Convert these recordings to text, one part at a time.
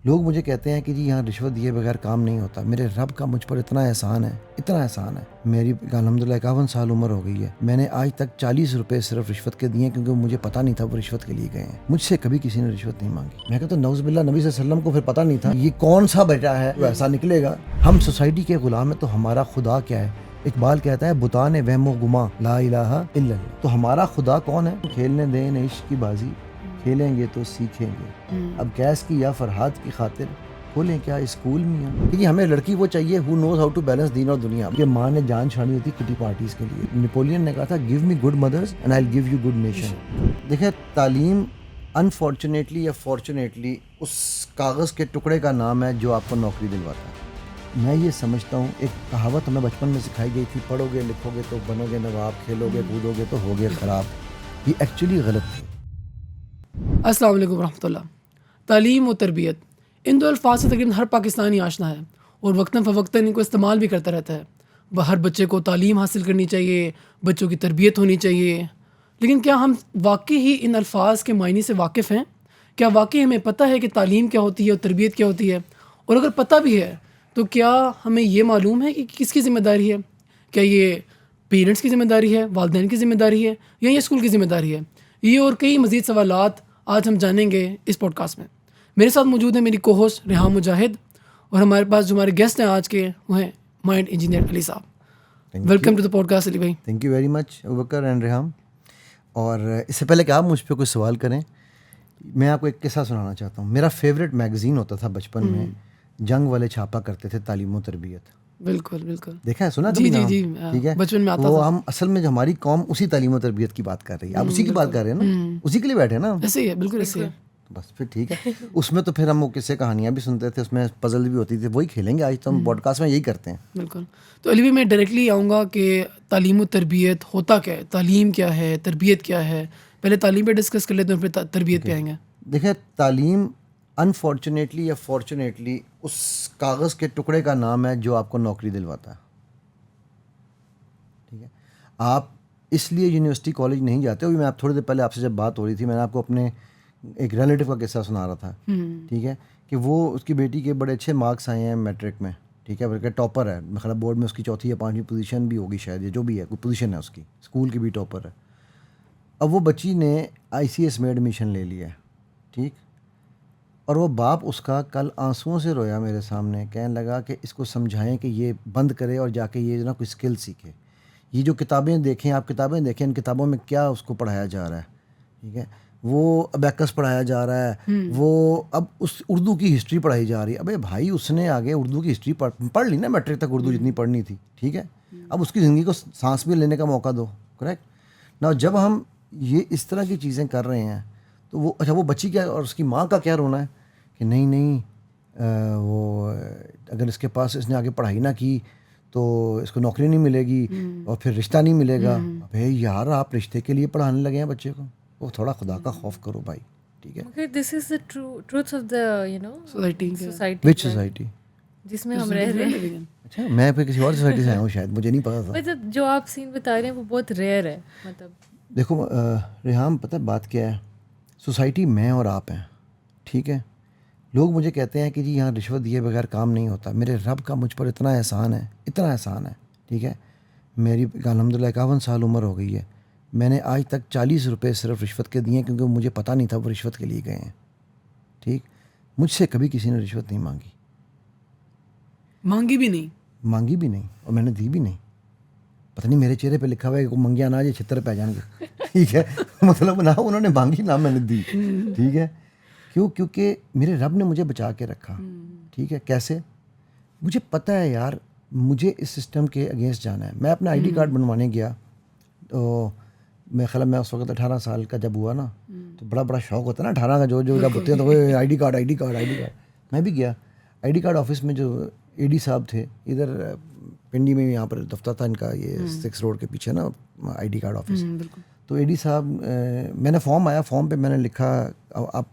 لوگ مجھے کہتے ہیں کہ جی یہاں رشوت دیے بغیر کام نہیں ہوتا. میرے رب کا مجھ پر اتنا احسان ہے. میری الحمدللہ 51 سال عمر ہو گئی ہے. میں نے آج تک 40 روپے صرف رشوت کے دیے ہیں, کیونکہ مجھے پتا نہیں تھا وہ رشوت کے لیے گئے ہیں. مجھ سے کبھی کسی نے رشوت نہیں مانگی. میں کہتا ہوں نعوذ باللہ, نبی صلی اللہ علیہ وسلم کو پھر پتا نہیں تھا یہ کون سا بیٹا ہے جو ایسا نکلے گا. ہم سوسائٹی کے غلام ہیں, تو ہمارا خدا کیا ہے؟ اقبال کہتا ہے بتان وہم و گما لا الہ الا اللہ. تو ہمارا خدا کون ہے؟ کھیلنے دیں عشق کی بازی, کھیلیں گے تو سیکھیں گے. اب گیس کی یا فرحات کی خاطر کھولیں کیا اسکول میں؟ کیونکہ ہمیں لڑکی وہ چاہیے who knows how to balance دین اور دنیا. یہ ماں نے جان چھاڑی ہوتی کٹی پارٹیز کے لیے. نیپولین نے کہا تھا give me good mothers and I'll give you good nation. دیکھیں تعلیم انفارچونیٹلی یا فارچونیٹلی اس کاغذ کے ٹکڑے کا نام ہے جو آپ کو نوکری دلواتا ہے. میں یہ سمجھتا ہوں, ایک کہاوت ہمیں بچپن میں سکھائی گئی تھی, پڑھو گے لکھو گے تو بنو گے نواب, کھیلو گے کودو گے تو ہوگے خراب. یہ ایکچولی غلط تھی. السلام علیکم ورحمۃ اللہ. تعلیم و تربیت, ان دو الفاظ سے تقریباً ہر پاکستانی آشنا ہے اور وقتاً فوقتاً ان کو استعمال بھی کرتا رہتا ہے. ہر بچے کو تعلیم حاصل کرنی چاہیے, بچوں کی تربیت ہونی چاہیے. لیکن کیا ہم واقعی ہی ان الفاظ کے معنی سے واقف ہیں؟ کیا واقعی ہمیں پتہ ہے کہ تعلیم کیا ہوتی ہے اور تربیت کیا ہوتی ہے؟ اور اگر پتہ بھی ہے تو کیا ہمیں یہ معلوم ہے کہ کس کی ذمہ داری ہے؟ کیا یہ پیرنٹس کی ذمہ داری ہے, والدین کی ذمہ داری ہے, یا یہ اسکول کی ذمہ داری ہے؟ یہ اور کئی مزید سوالات آج ہم جانیں گے اس پوڈ کاسٹ میں. میرے ساتھ موجود ہیں میری کو ہوسٹ ریحام مجاہد, اور ہمارے پاس جو ہمارے گیسٹ ہیں آج کے وہ ہیں مائنڈ انجینئر علی صاحب. Welcome to the podcast Ali بھائی. Thank you very much Abubakar and Reham. اور اس سے پہلے کہ آپ مجھ پہ کوئی سوال کریں, میں آپ کو ایک قصہ سنانا چاہتا ہوں. میرا فیوریٹ میگزین ہوتا تھا بچپن میں, جنگ والے چھاپا کرتے تھے تعلیم و تربیت. بالکل بالکل دیکھا ہے, سنا جی کبھی جی نام؟ جی ٹھیک ہے, بچپن میں آتا وہ تھا. ہم اصل میں جو ہماری قوم اسی تعلیم و تربیت کی بات کر رہی ہے. آپ اسی کی بات کر رہے ہیں نا, اسی کے لیے بیٹھے نا. ایسے ہی ہے, بالکل ایسے ہی ہے. بس پھر ٹھیک ہے. اس میں تو پھر ہم وہ قصے کہانیاں بھی سنتے تھے, اس میں پزل بھی ہوتی تھی, وہی کھیلیں گے آج. تو ہم پوڈ کاسٹ میں یہی کرتے ہیں. بالکل. تو علی بھائی میں ڈائریکٹلی آؤں گا کہ تعلیم و تربیت ہوتا کیا ہے, تعلیم کیا ہے, تربیت کیا ہے. پہلے تعلیم پہ ڈسکس کر لیتے ہیں, پھر تربیت پہ آئیں گے. دیکھیں تعلیم انفارچونیٹلی یا فارچونیٹلی اس کاغذ کے ٹکڑے کا نام ہے جو آپ کو نوکری دلواتا ہے. ٹھیک ہے, آپ اس لیے یونیورسٹی کالج نہیں جاتے ہو. میں آپ تھوڑی دیر پہلے آپ سے جب بات ہو رہی تھی, میں نے آپ کو اپنے ایک ریلیٹیو کا قصہ سنا رہا تھا. ٹھیک ہے, کہ وہ اس کی بیٹی کے بڑے اچھے مارکس آئے ہیں میٹرک میں. ٹھیک ہے, بلکہ ٹاپر ہے, میرا خیال بورڈ میں اس کی 4 یا 5 پوزیشن بھی ہوگی شاید, یہ جو بھی ہے کوئی پوزیشن ہے اس کی, اسکول کی بھی ٹاپر ہے. اب وہ بچی نے ICS میں ایڈمیشن لے لیا ہے. ٹھیک, اور وہ باپ اس کا کل آنسوؤں سے رویا میرے سامنے, کہنے لگا کہ اس کو سمجھائیں کہ یہ بند کرے اور جا کے یہ نا کوئی اسکل سیکھے. یہ جو کتابیں دیکھیں, آپ کتابیں دیکھیں, ان کتابوں میں کیا اس کو پڑھایا جا رہا ہے. ٹھیک ہے, وہ ابیکس پڑھایا جا رہا ہے, وہ اب اس اردو کی ہسٹری پڑھائی جا رہی ہے. ابے بھائی اس نے آگے اردو کی ہسٹری پڑھ لی نا, میٹرک تک اردو جتنی پڑھنی تھی. ٹھیک ہے, اب اس کی زندگی کو سانس بھی لینے کا موقع دو. کریکٹ نا. جب ہم یہ اس طرح کی چیزیں کر رہے ہیں تو وہ اچھا, وہ بچی کیا اور اس کی ماں کا کیا رونا ہے کہ نہیں وہ اگر اس کے پاس اس نے آگے پڑھائی نہ کی تو اس کو نوکری نہیں ملے گی اور پھر رشتہ نہیں ملے گا. ابے یار, آپ رشتے کے لیے پڑھانے لگے ہیں بچے کو, وہ تھوڑا خدا کا خوف کرو بھائی. ٹھیک ہے, مگر this is the truth of the society which society جس میں ہم رہ رہے ہیں. اچھا, میں پھر کسی اور سوسائٹی سے آیا ہوں شاید, مجھے نہیں پتا تھا. مطلب جو آپ سین بتا رہے ہیں وہ بہت ریئر ہے. مطلب دیکھو ریحام, پتہ بات کیا ہے, سوسائٹی میں اور آپ ہیں. ٹھیک ہے, لوگ مجھے کہتے ہیں کہ جی یہاں رشوت دیے بغیر کام نہیں ہوتا. میرے رب کا مجھ پر اتنا احسان ہے. ٹھیک ہے, میری الحمدللہ 51 سال عمر ہو گئی ہے. میں نے آج تک 40 روپے صرف رشوت کے دیے ہیں, کیونکہ مجھے پتہ نہیں تھا وہ رشوت کے لیے گئے ہیں. ٹھیک, مجھ سے کبھی کسی نے رشوت نہیں مانگی بھی نہیں, اور میں نے دی بھی نہیں. پتہ نہیں میرے چہرے پہ لکھا ہوا ہے کہ منگیا نہ, یہ چھتر پہ جائیں گے. ٹھیک ہے, مطلب نہ انہوں نے مانگی نہ میں نے دی. ٹھیک ہے, کیونکہ میرے رب نے مجھے بچا کے رکھا. ٹھیک ہے, کیسے؟ مجھے پتہ ہے یار, مجھے اس سسٹم کے اگینسٹ جانا ہے. میں اپنا ID کارڈ بنوانے گیا تو میں خیال میں اس وقت 18 سال کا جب ہوا نا, تو بڑا شوق ہوتا ہے نا 18 کا, جو جب ہوتے ہیں تو وہ ID کارڈ. میں بھی گیا ID کارڈ آفس میں. جو AD صاحب تھے ادھر پنڈی میں, یہاں پر دفتر تھا ان کا, یہ 6 روڈ کے پیچھے نا ID کارڈ آفس. تو AD صاحب, میں نے فارم آیا, فارم پہ میں نے لکھا,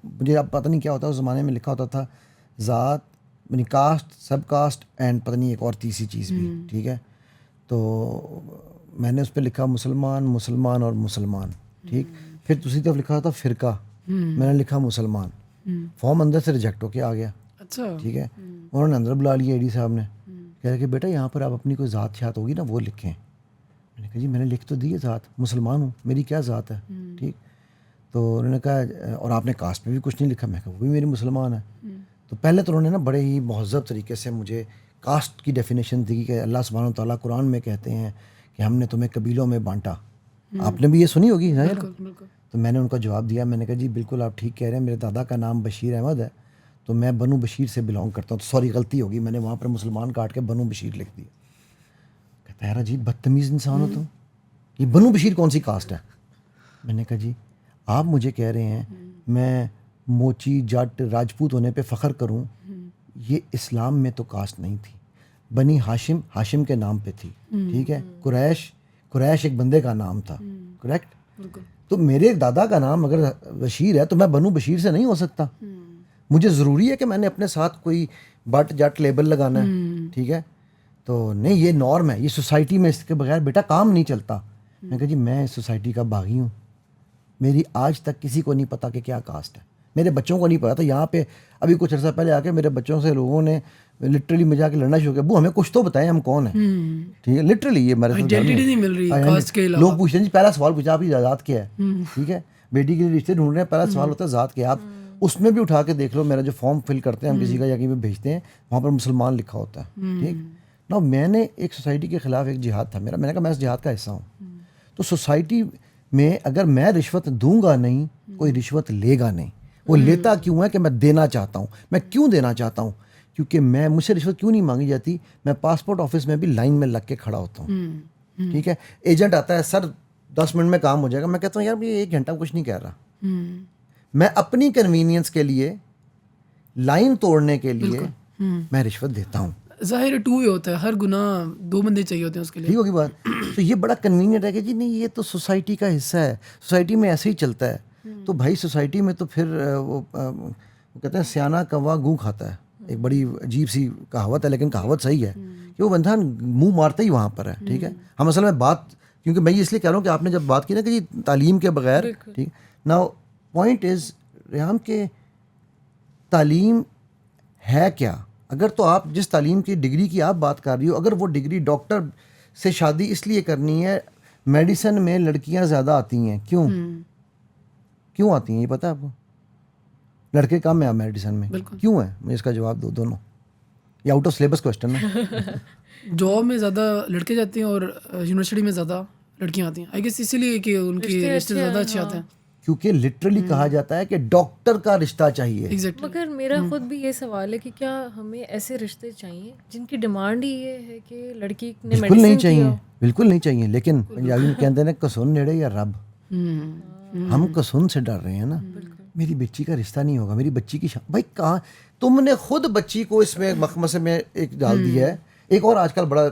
مجھے اب پتہ نہیں کیا ہوتا, اس زمانے میں لکھا ہوتا تھا ذات, یعنی کاسٹ, سب کاسٹ اینڈ پتہ نہیں ایک اور تیسری چیز بھی. ٹھیک ہے, تو میں نے اس پہ لکھا مسلمان اور مسلمان. ٹھیک, پھر دوسری طرف لکھا ہوتا فرقہ, میں نے لکھا مسلمان. فارم اندر سے ریجیکٹ ہو کے آ گیا. اچھا ٹھیک ہے. انہوں نے اندر بلا لیا AD صاحب نے, کہہ رہے کہ بیٹا یہاں پر آپ اپنی کوئی ذات شات ہوگی نا وہ لکھیں. میں نے کہا جی میں نے لکھ تو دی ہے ذات, مسلمان ہوں, میری کیا ذات ہے. ٹھیک. تو انہوں نے کہا اور آپ نے کاسٹ میں بھی کچھ نہیں لکھا. میں کہا وہ بھی میری مسلمان ہے. تو پہلے تو انہوں نے نا بڑے ہی مہذب طریقے سے مجھے کاسٹ کی ڈیفینیشن دی کہ اللہ سبحانہ وتعالیٰ قرآن میں کہتے ہیں کہ ہم نے تمہیں قبیلوں میں بانٹا. آپ نے بھی یہ سنی ہوگی ظاہر. تو میں نے ان کا جواب دیا, میں نے کہا جی بالکل آپ ٹھیک کہہ رہے ہیں, میرے دادا کا نام بشیر احمد ہے تو میں بنو بشیر سے بلانگ کرتا ہوں. تو سوری غلطی ہوگی, میں نے وہاں پر مسلمان کاٹ کے بنو بشیر لکھ دیا. کہتا ہے یار عجیب بدتمیز انسان ہو تم, یہ بنو بشیر کون سی کاسٹ ہے. میں نے کہا جی آپ مجھے کہہ رہے ہیں میں موچی جٹ راجپوت ہونے پہ فخر کروں, یہ اسلام میں تو کاسٹ نہیں تھی. بنی ہاشم ہاشم کے نام پہ تھی. ٹھیک ہے. قریش ایک بندے کا نام تھا. کریکٹ. تو میرے دادا کا نام اگر بشیر ہے تو میں بنو بشیر سے نہیں ہو سکتا. مجھے ضروری ہے کہ میں نے اپنے ساتھ کوئی بٹ جٹ لیبل لگانا ہے. ٹھیک ہے. تو نہیں, یہ نارم ہے, یہ سوسائٹی میں اس کے بغیر بیٹا کام نہیں چلتا. میں کہا جی میں اس سوسائٹی کا باغی ہوں, میری آج تک کسی کو نہیں پتا کہ کیا کاسٹ ہے. میرے بچوں کو نہیں پتا تھا. یہاں پہ ابھی کچھ عرصہ پہلے آ کے میرے بچوں سے لوگوں نے لٹرلی مجھا کے لڑنا شروع کیا, ابو ہمیں کچھ تو بتائیں ہم کون ہیں. ٹھیک ہے. لٹرلی یہ میرے نہیں مل رہی کاسٹ کے علاوہ. لوگ پوچھتے ہیں جی پہلا سوال پوچھا آپ کی ذات کیا ہے. ٹھیک ہے. بیٹی کے لیے رشتے ڈھونڈ رہے ہیں, پہلا سوال ہوتا ہے ذات کیا. آپ اس میں بھی اٹھا کے دیکھ لو, میرا جو فارم فل کرتے ہیں ہم کسی کا یا کہیں پہ بھیجتے ہیں وہاں پر مسلمان لکھا ہوتا ہے. ٹھیک نا. میں نے ایک سوسائٹی کے خلاف ایک جہاد تھا میرا, میں نے کہا میں اس جہاد کا حصہ ہوں. تو سوسائٹی میں اگر میں رشوت دوں گا نہیں, کوئی رشوت لے گا نہیں. وہ لیتا کیوں ہے کہ میں دینا چاہتا ہوں. میں کیوں دینا چاہتا ہوں, کیونکہ میں مجھ سے رشوت کیوں نہیں مانگی جاتی. میں پاسپورٹ آفس میں بھی لائن میں لگ کے کھڑا ہوتا ہوں. ٹھیک ہے. ایجنٹ آتا ہے, سر 10 منٹ میں کام ہو جائے گا. میں کہتا ہوں یار یہ 1 گھنٹہ کچھ نہیں کہہ رہا. میں اپنی کنوینئنس کے لیے, لائن توڑنے کے لیے میں رشوت دیتا ہوں. ظاہر 2 ہی ہوتا ہے, ہر گناہ 2 بندے چاہیے ہوتے ہیں اس کے لیے. ٹھیک ہوگی بات. تو یہ بڑا کنوینئنٹ ہے کہ جی نہیں یہ تو سوسائٹی کا حصہ ہے, سوسائٹی میں ایسے ہی چلتا ہے. تو بھائی سوسائٹی میں تو پھر وہ کہتے ہیں سیانہ کوا گوں کھاتا ہے. ایک بڑی عجیب سی کہاوت ہے لیکن کہاوت صحیح ہے کہ وہ بندہ منہ مارتا ہی وہاں پر ہے. ٹھیک ہے. ہم اصل میں بات, کیونکہ میں یہ اس لیے کہہ رہا ہوں کہ آپ نے جب بات کی نا کہ جی تعلیم کے بغیر, ٹھیک نا, پوائنٹ از ریحان کہ تعلیم ہے کیا. اگر تو آپ جس تعلیم کی ڈگری کی آپ بات کر رہی ہو, اگر وہ ڈگری ڈاکٹر سے شادی اس لیے کرنی ہے, میڈیسن میں لڑکیاں زیادہ آتی ہیں, کیوں آتی ہیں یہ پتہ ہے آپ کو؟ لڑکے کم ہیں میڈیسن میں, کیوں ہے؟ مجھے اس کا جواب دو. دونوں یہ آؤٹ آف سلیبس کوسچن ہے. جاب میں زیادہ لڑکے جاتے ہیں اور یونیورسٹی میں زیادہ لڑکیاں آتی ہیں. آئی گیس اسی لیے کہ ان کے رشتے زیادہ اچھے آتے ہیں, کیونکہ لٹرلی کہا جاتا ہے کہ ڈاکٹر کا رشتہ چاہیے. مگر میرا خود بھی یہ سوال ہے کہ کیا ہمیں ایسے رشتے چاہیے جن کی ڈیمانڈ ہی یہ ہے کہ لڑکی نے بالکل نہیں چاہیے, بالکل نہیں چاہیے. لیکن پنجابی میں کہتے ہیں کسن نیڑے یا رب. ہم کسن سے ڈر رہے ہیں نا, میری بچی کا رشتہ نہیں ہوگا, میری بچی کی بھائی کہاں تم نے خود بچی کو اس میں مخمصے میں ایک ڈال دیا ہے. ایک اور آج کل بڑا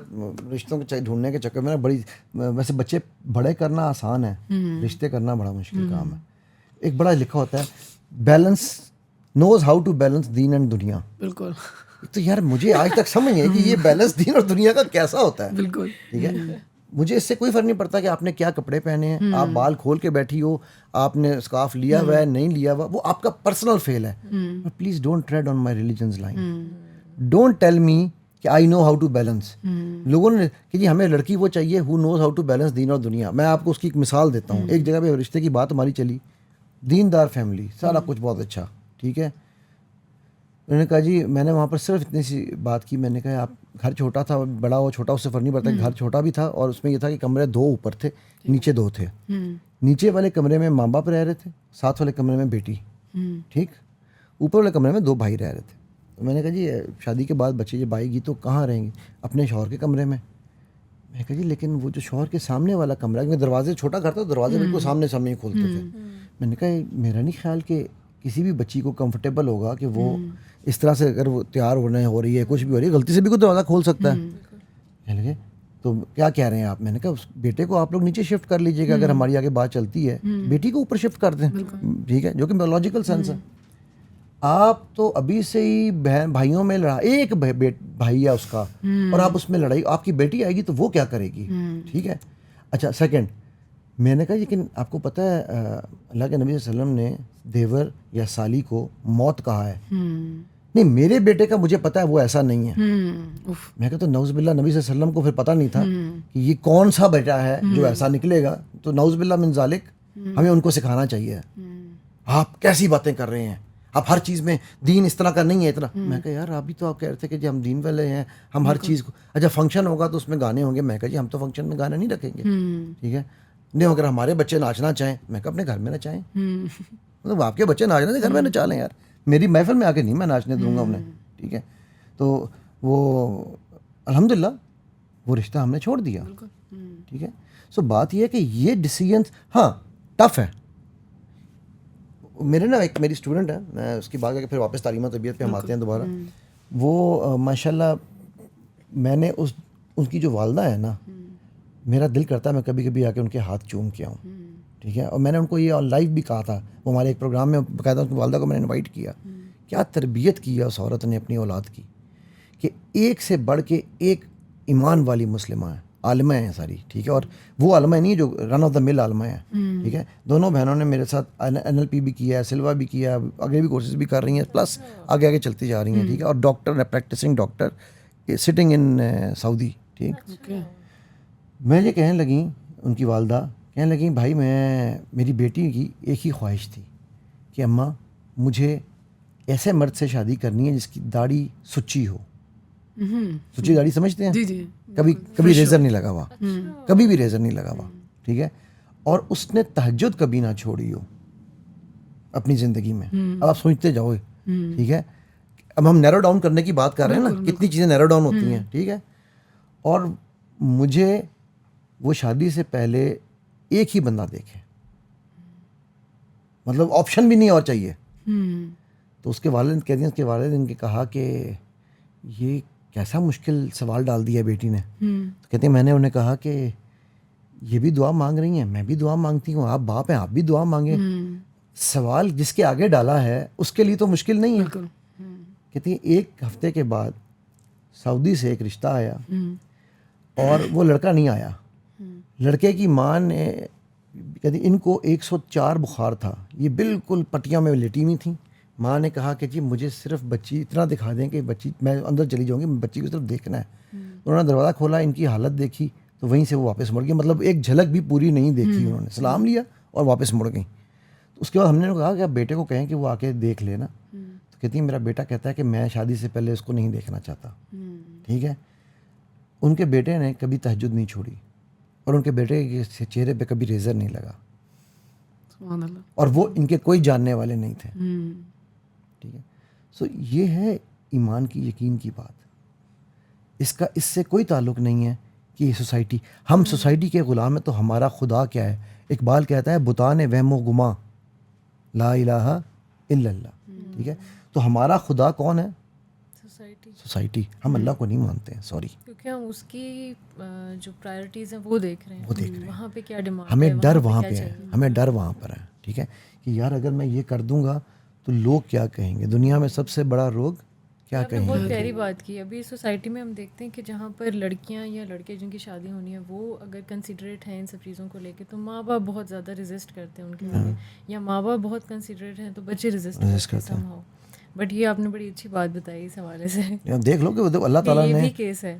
رشتوں کے ڈھونڈنے کے چکر میں بڑی, ویسے بچے بڑے کرنا آسان ہے, رشتے کرنا بڑا مشکل کام ہے. ایک بڑا لکھا ہوتا ہے balance, knows how to balance دین اینڈ دنیا. بالکل. تو یار مجھے آج تک سمجھ ہے کہ یہ بیلنس دین اور دنیا کا کیسا ہوتا ہے. بالکل. ٹھیک ہے. مجھے اس سے کوئی فرق نہیں پڑتا کہ آپ نے کیا کپڑے پہنے ہیں, آپ بال کھول کے بیٹھی ہو, آپ نے اسکارف لیا ہوا ہے نہیں لیا ہوا, وہ آپ کا پرسنل فیل ہے. Please don't trade on my religions line. Don't tell me کہ I know how to balance. لوگوں نے کہ جی ہمیں لڑکی وہ چاہیے ہو نوز ہاؤ ٹو بیلنس دین اور دنیا. میں آپ کو اس کی ایک مثال دیتا ہوں. ایک جگہ پہ رشتے کی بات ہماری چلی, دیندار فیملی, سارا کچھ بہت اچھا. ٹھیک ہے. انہوں نے کہا جی میں نے وہاں پر صرف اتنی سی بات کی, میں نے کہا آپ گھر چھوٹا تھا, بڑا ہو چھوٹا اس سے فرق نہیں پڑتا, گھر چھوٹا بھی تھا اور اس میں یہ تھا کہ کمرے 2 اوپر تھے, نیچے 2 تھے. نیچے والے کمرے میں ماں باپ رہ رہے تھے, ساتھ والے کمرے میں بیٹی. ٹھیک. اوپر والے کمرے میں 2 بھائی رہ رہے تھے. تو میں نے کہا جی شادی کے بعد بچے جب آئے گی تو کہاں رہیں گی؟ اپنے شوہر کے کمرے میں. میں نے کہا جی لیکن وہ جو شوہر کے سامنے والا کمرہ ہے, کیونکہ دروازے چھوٹا گھر تھا, دروازے بالکل سامنے سامنے ہی کھولتے تھے. میں نے کہا میرا نہیں خیال کہ کسی بھی بچی کو کمفرٹیبل ہوگا کہ وہ اس طرح سے, اگر وہ تیار ہونے ہو رہی ہے, کچھ بھی ہو رہی ہے, غلطی سے بھی کوئی دروازہ کھول سکتا ہے. کہنے لگے تو کیا کہہ رہے ہیں آپ؟ میں نے کہا اس بیٹے کو آپ لوگ نیچے شفٹ کر لیجیے گا, اگر ہماری آگے بات چلتی ہے بیٹی کو اوپر شفٹ کر دیں. ٹھیک ہے, جو کہ لاجیکل سینس ہے. آپ تو ابھی سے ہی بھائیوں میں لڑا, ایک بھائی ہے اس کا, اور آپ اس میں لڑائی, آپ کی بیٹی آئے گی تو وہ کیا کرے گی؟ ٹھیک ہے. اچھا سیکنڈ, میں نے کہا لیکن آپ کو پتہ ہے اللہ کے نبی صلی اللہ علیہ وسلم نے دیور یا سالی کو موت کہا ہے. نہیں میرے بیٹے کا مجھے پتا ہے وہ ایسا نہیں ہے. اف. میں کہتا ہوں نعوذ باللہ نبی صلی اللہ علیہ وسلم کو پھر پتہ نہیں تھا کہ یہ کون سا بیٹا ہے جو ایسا نکلے گا. تو نعوذ باللہ من ذالک ہمیں ان کو سکھانا چاہیے. آپ کیسی باتیں کر رہے ہیں, آپ ہر چیز میں دین اس طرح کا نہیں ہے اتنا. میں کہا یار ابھی تو آپ کہہ رہے تھے کہ جی ہم دین والے ہیں, ہم ہر چیز کو, اچھا فنکشن ہوگا تو اس میں گانے ہوں گے. میں کہا جی ہم تو فنکشن میں گانا نہیں رکھیں گے, ٹھیک ہے. نہیں اگر ہمارے بچے ناچنا چاہیں, میں کہا اپنے گھر میں نچائیں. مطلب آپ کے بچے ناچنا چاہیں گھر میں نچا لیں یار, میری محفل میں آ کے نہیں میں ناچنے دوں گا انہیں, ٹھیک ہے. تو وہ الحمدللہ وہ رشتہ ہم نے چھوڑ دیا, ٹھیک ہے. سو بات یہ ہے کہ یہ ڈیسیجنس ہاں ٹف ہے. میرے نا ایک میری اسٹوڈنٹ ہے, میں اس کی بات کر کے پھر واپس تعلیم و تربیت پہ ہم آتے ہیں دوبارہ. وہ ماشاءاللہ میں نے ان کی جو والدہ ہے نا, میرا دل کرتا ہے میں کبھی کبھی آ کے ان کے ہاتھ چوم کے آؤں, ٹھیک ہے. اور میں نے ان کو یہ آن لائیو بھی کہا تھا, وہ ہمارے ایک پروگرام میں باقاعدہ ان کی والدہ کو میں نے انوائٹ کیا. کیا تربیت کی ہے اس عورت نے اپنی اولاد کی, کہ ایک سے بڑھ کے ایک ایمان والی مسلمہ ہیں, عالمہ ہیں ساری, ٹھیک ہے. اور وہ عالمہ نہیں جو رن آف دا مل عالمہ ہیں, ٹھیک ہے. دونوں بہنوں نے میرے ساتھ NLP بھی کیا ہے, سلوا بھی کیا ہے, آگے بھی کورسز بھی کر رہی ہیں, پلس آگے آگے چلتی جا رہی ہیں, ٹھیک ہے. اور ڈاکٹر ہے, پریکٹسنگ ڈاکٹر, سٹنگ ان سعودی, ٹھیک. میں یہ کہنے لگیں, ان کی والدہ کہنے لگیں بھائی میری بیٹی کی ایک ہی خواہش تھی کہ اماں مجھے ایسے مرد سے شادی کرنی ہے جس کی داڑھی سچی ہو. سچی داڑھی سمجھتے ہیں, جی جی, کبھی ریزر نہیں لگا ہوا, کبھی بھی ریزر نہیں لگا ہوا, ٹھیک ہے. اور اس نے تہجد کبھی نہ چھوڑی ہو اپنی زندگی میں. اب آپ سوچتے جاؤ, ٹھیک ہے. اب ہم نیرو ڈاؤن کرنے کی بات کر رہے ہیں نا, کتنی چیزیں نیرو ڈاؤن ہوتی ہیں, ٹھیک ہے. اور مجھے وہ شادی سے پہلے ایک ہی بندہ دیکھے, مطلب آپشن بھی نہیں اور چاہیے. تو اس کے والد کہتے ہیں, اس کے والد نے کہا کہ یہ کیسا مشکل سوال ڈال دیا بیٹی نے. تو کہتے ہیں میں نے انہیں کہا کہ یہ بھی دعا مانگ رہی ہیں, میں بھی دعا مانگتی ہوں, آپ باپ ہیں, آپ بھی دعا مانگیں. سوال جس کے آگے ڈالا ہے اس کے لیے تو مشکل نہیں ہے. کہتی ہیں ایک ہفتے کے بعد سعودی سے ایک رشتہ آیا اور وہ لڑکا نہیں آیا. لڑکے کی ماں نے کہتی ان کو 104 بخار تھا, یہ بالکل پٹیاں میں لیٹی ہوئی تھیں. ماں نے کہا کہ جی مجھے صرف بچی اتنا دکھا دیں کہ بچی, میں اندر چلی جاؤں گی, بچی کو صرف دیکھنا ہے. انہوں نے دروازہ کھولا, ان کی حالت دیکھی تو وہیں سے وہ واپس مڑ گئی. مطلب ایک جھلک بھی پوری نہیں دیکھی انہوں نے, سلام لیا اور واپس مڑ گئیں. اس کے بعد ہم نے کہا کہ آپ بیٹے کو کہیں کہ وہ آ کے دیکھ لینا. تو کہتی ہیں میرا بیٹا کہتا ہے کہ میں شادی سے پہلے اس کو نہیں دیکھنا چاہتا, ٹھیک ہے. ان کے بیٹے نے کبھی تہجد نہیں چھوڑی اور ان کے بیٹے کے چہرے پہ کبھی ریزر نہیں لگا, اور وہ ان کے کوئی جاننے والے نہیں تھے, ٹھیک ہے. سو یہ ہے ایمان کی, یقین کی بات. اس سے کوئی تعلق نہیں ہے کہ یہ سوسائٹی, ہم سوسائٹی کے غلام ہیں. تو ہمارا خدا کیا ہے؟ اقبال کہتا ہے بتان وہم و گما لا الہ الا اللہ, ٹھیک ہے. تو ہمارا خدا کون ہے؟ سوسائٹی. ہم اللہ کو نہیں مانتے ہیں, سوری, کیونکہ ہم اس کی جو پرائرٹیز ہیں وہ دیکھ رہے ہیں, وہاں پہ کیا ڈیمانڈ ہے, ہمیں ڈر وہاں پہ ہے, ہمیں ڈر وہاں پر ہے, ٹھیک ہے. کہ یار اگر میں یہ کر دوں گا تو لوگ کیا کہیں گے, دنیا میں سب سے بڑا روگ کیا کہیں گے. بہت پیاری بات کی. ابھی سوسائٹی میں ہم دیکھتے ہیں کہ جہاں پر لڑکیاں یا لڑکے جن کی شادی ہونی ہے وہ اگر کنسیڈریٹ ہیں ان سب چیزوں کو لے کے, تو ماں باپ بہت زیادہ ریزسٹ کرتے ہیں ان کے لیے, یا ماں باپ بہت کنسیڈریٹ ہیں تو بچے ریزسٹ کرتے ہیں. بٹ یہ آپ نے بڑی اچھی بات بتائی اس حوالے سے, دیکھ لو کہ اللہ تعالیٰ نے یہ بھی کیس ہے.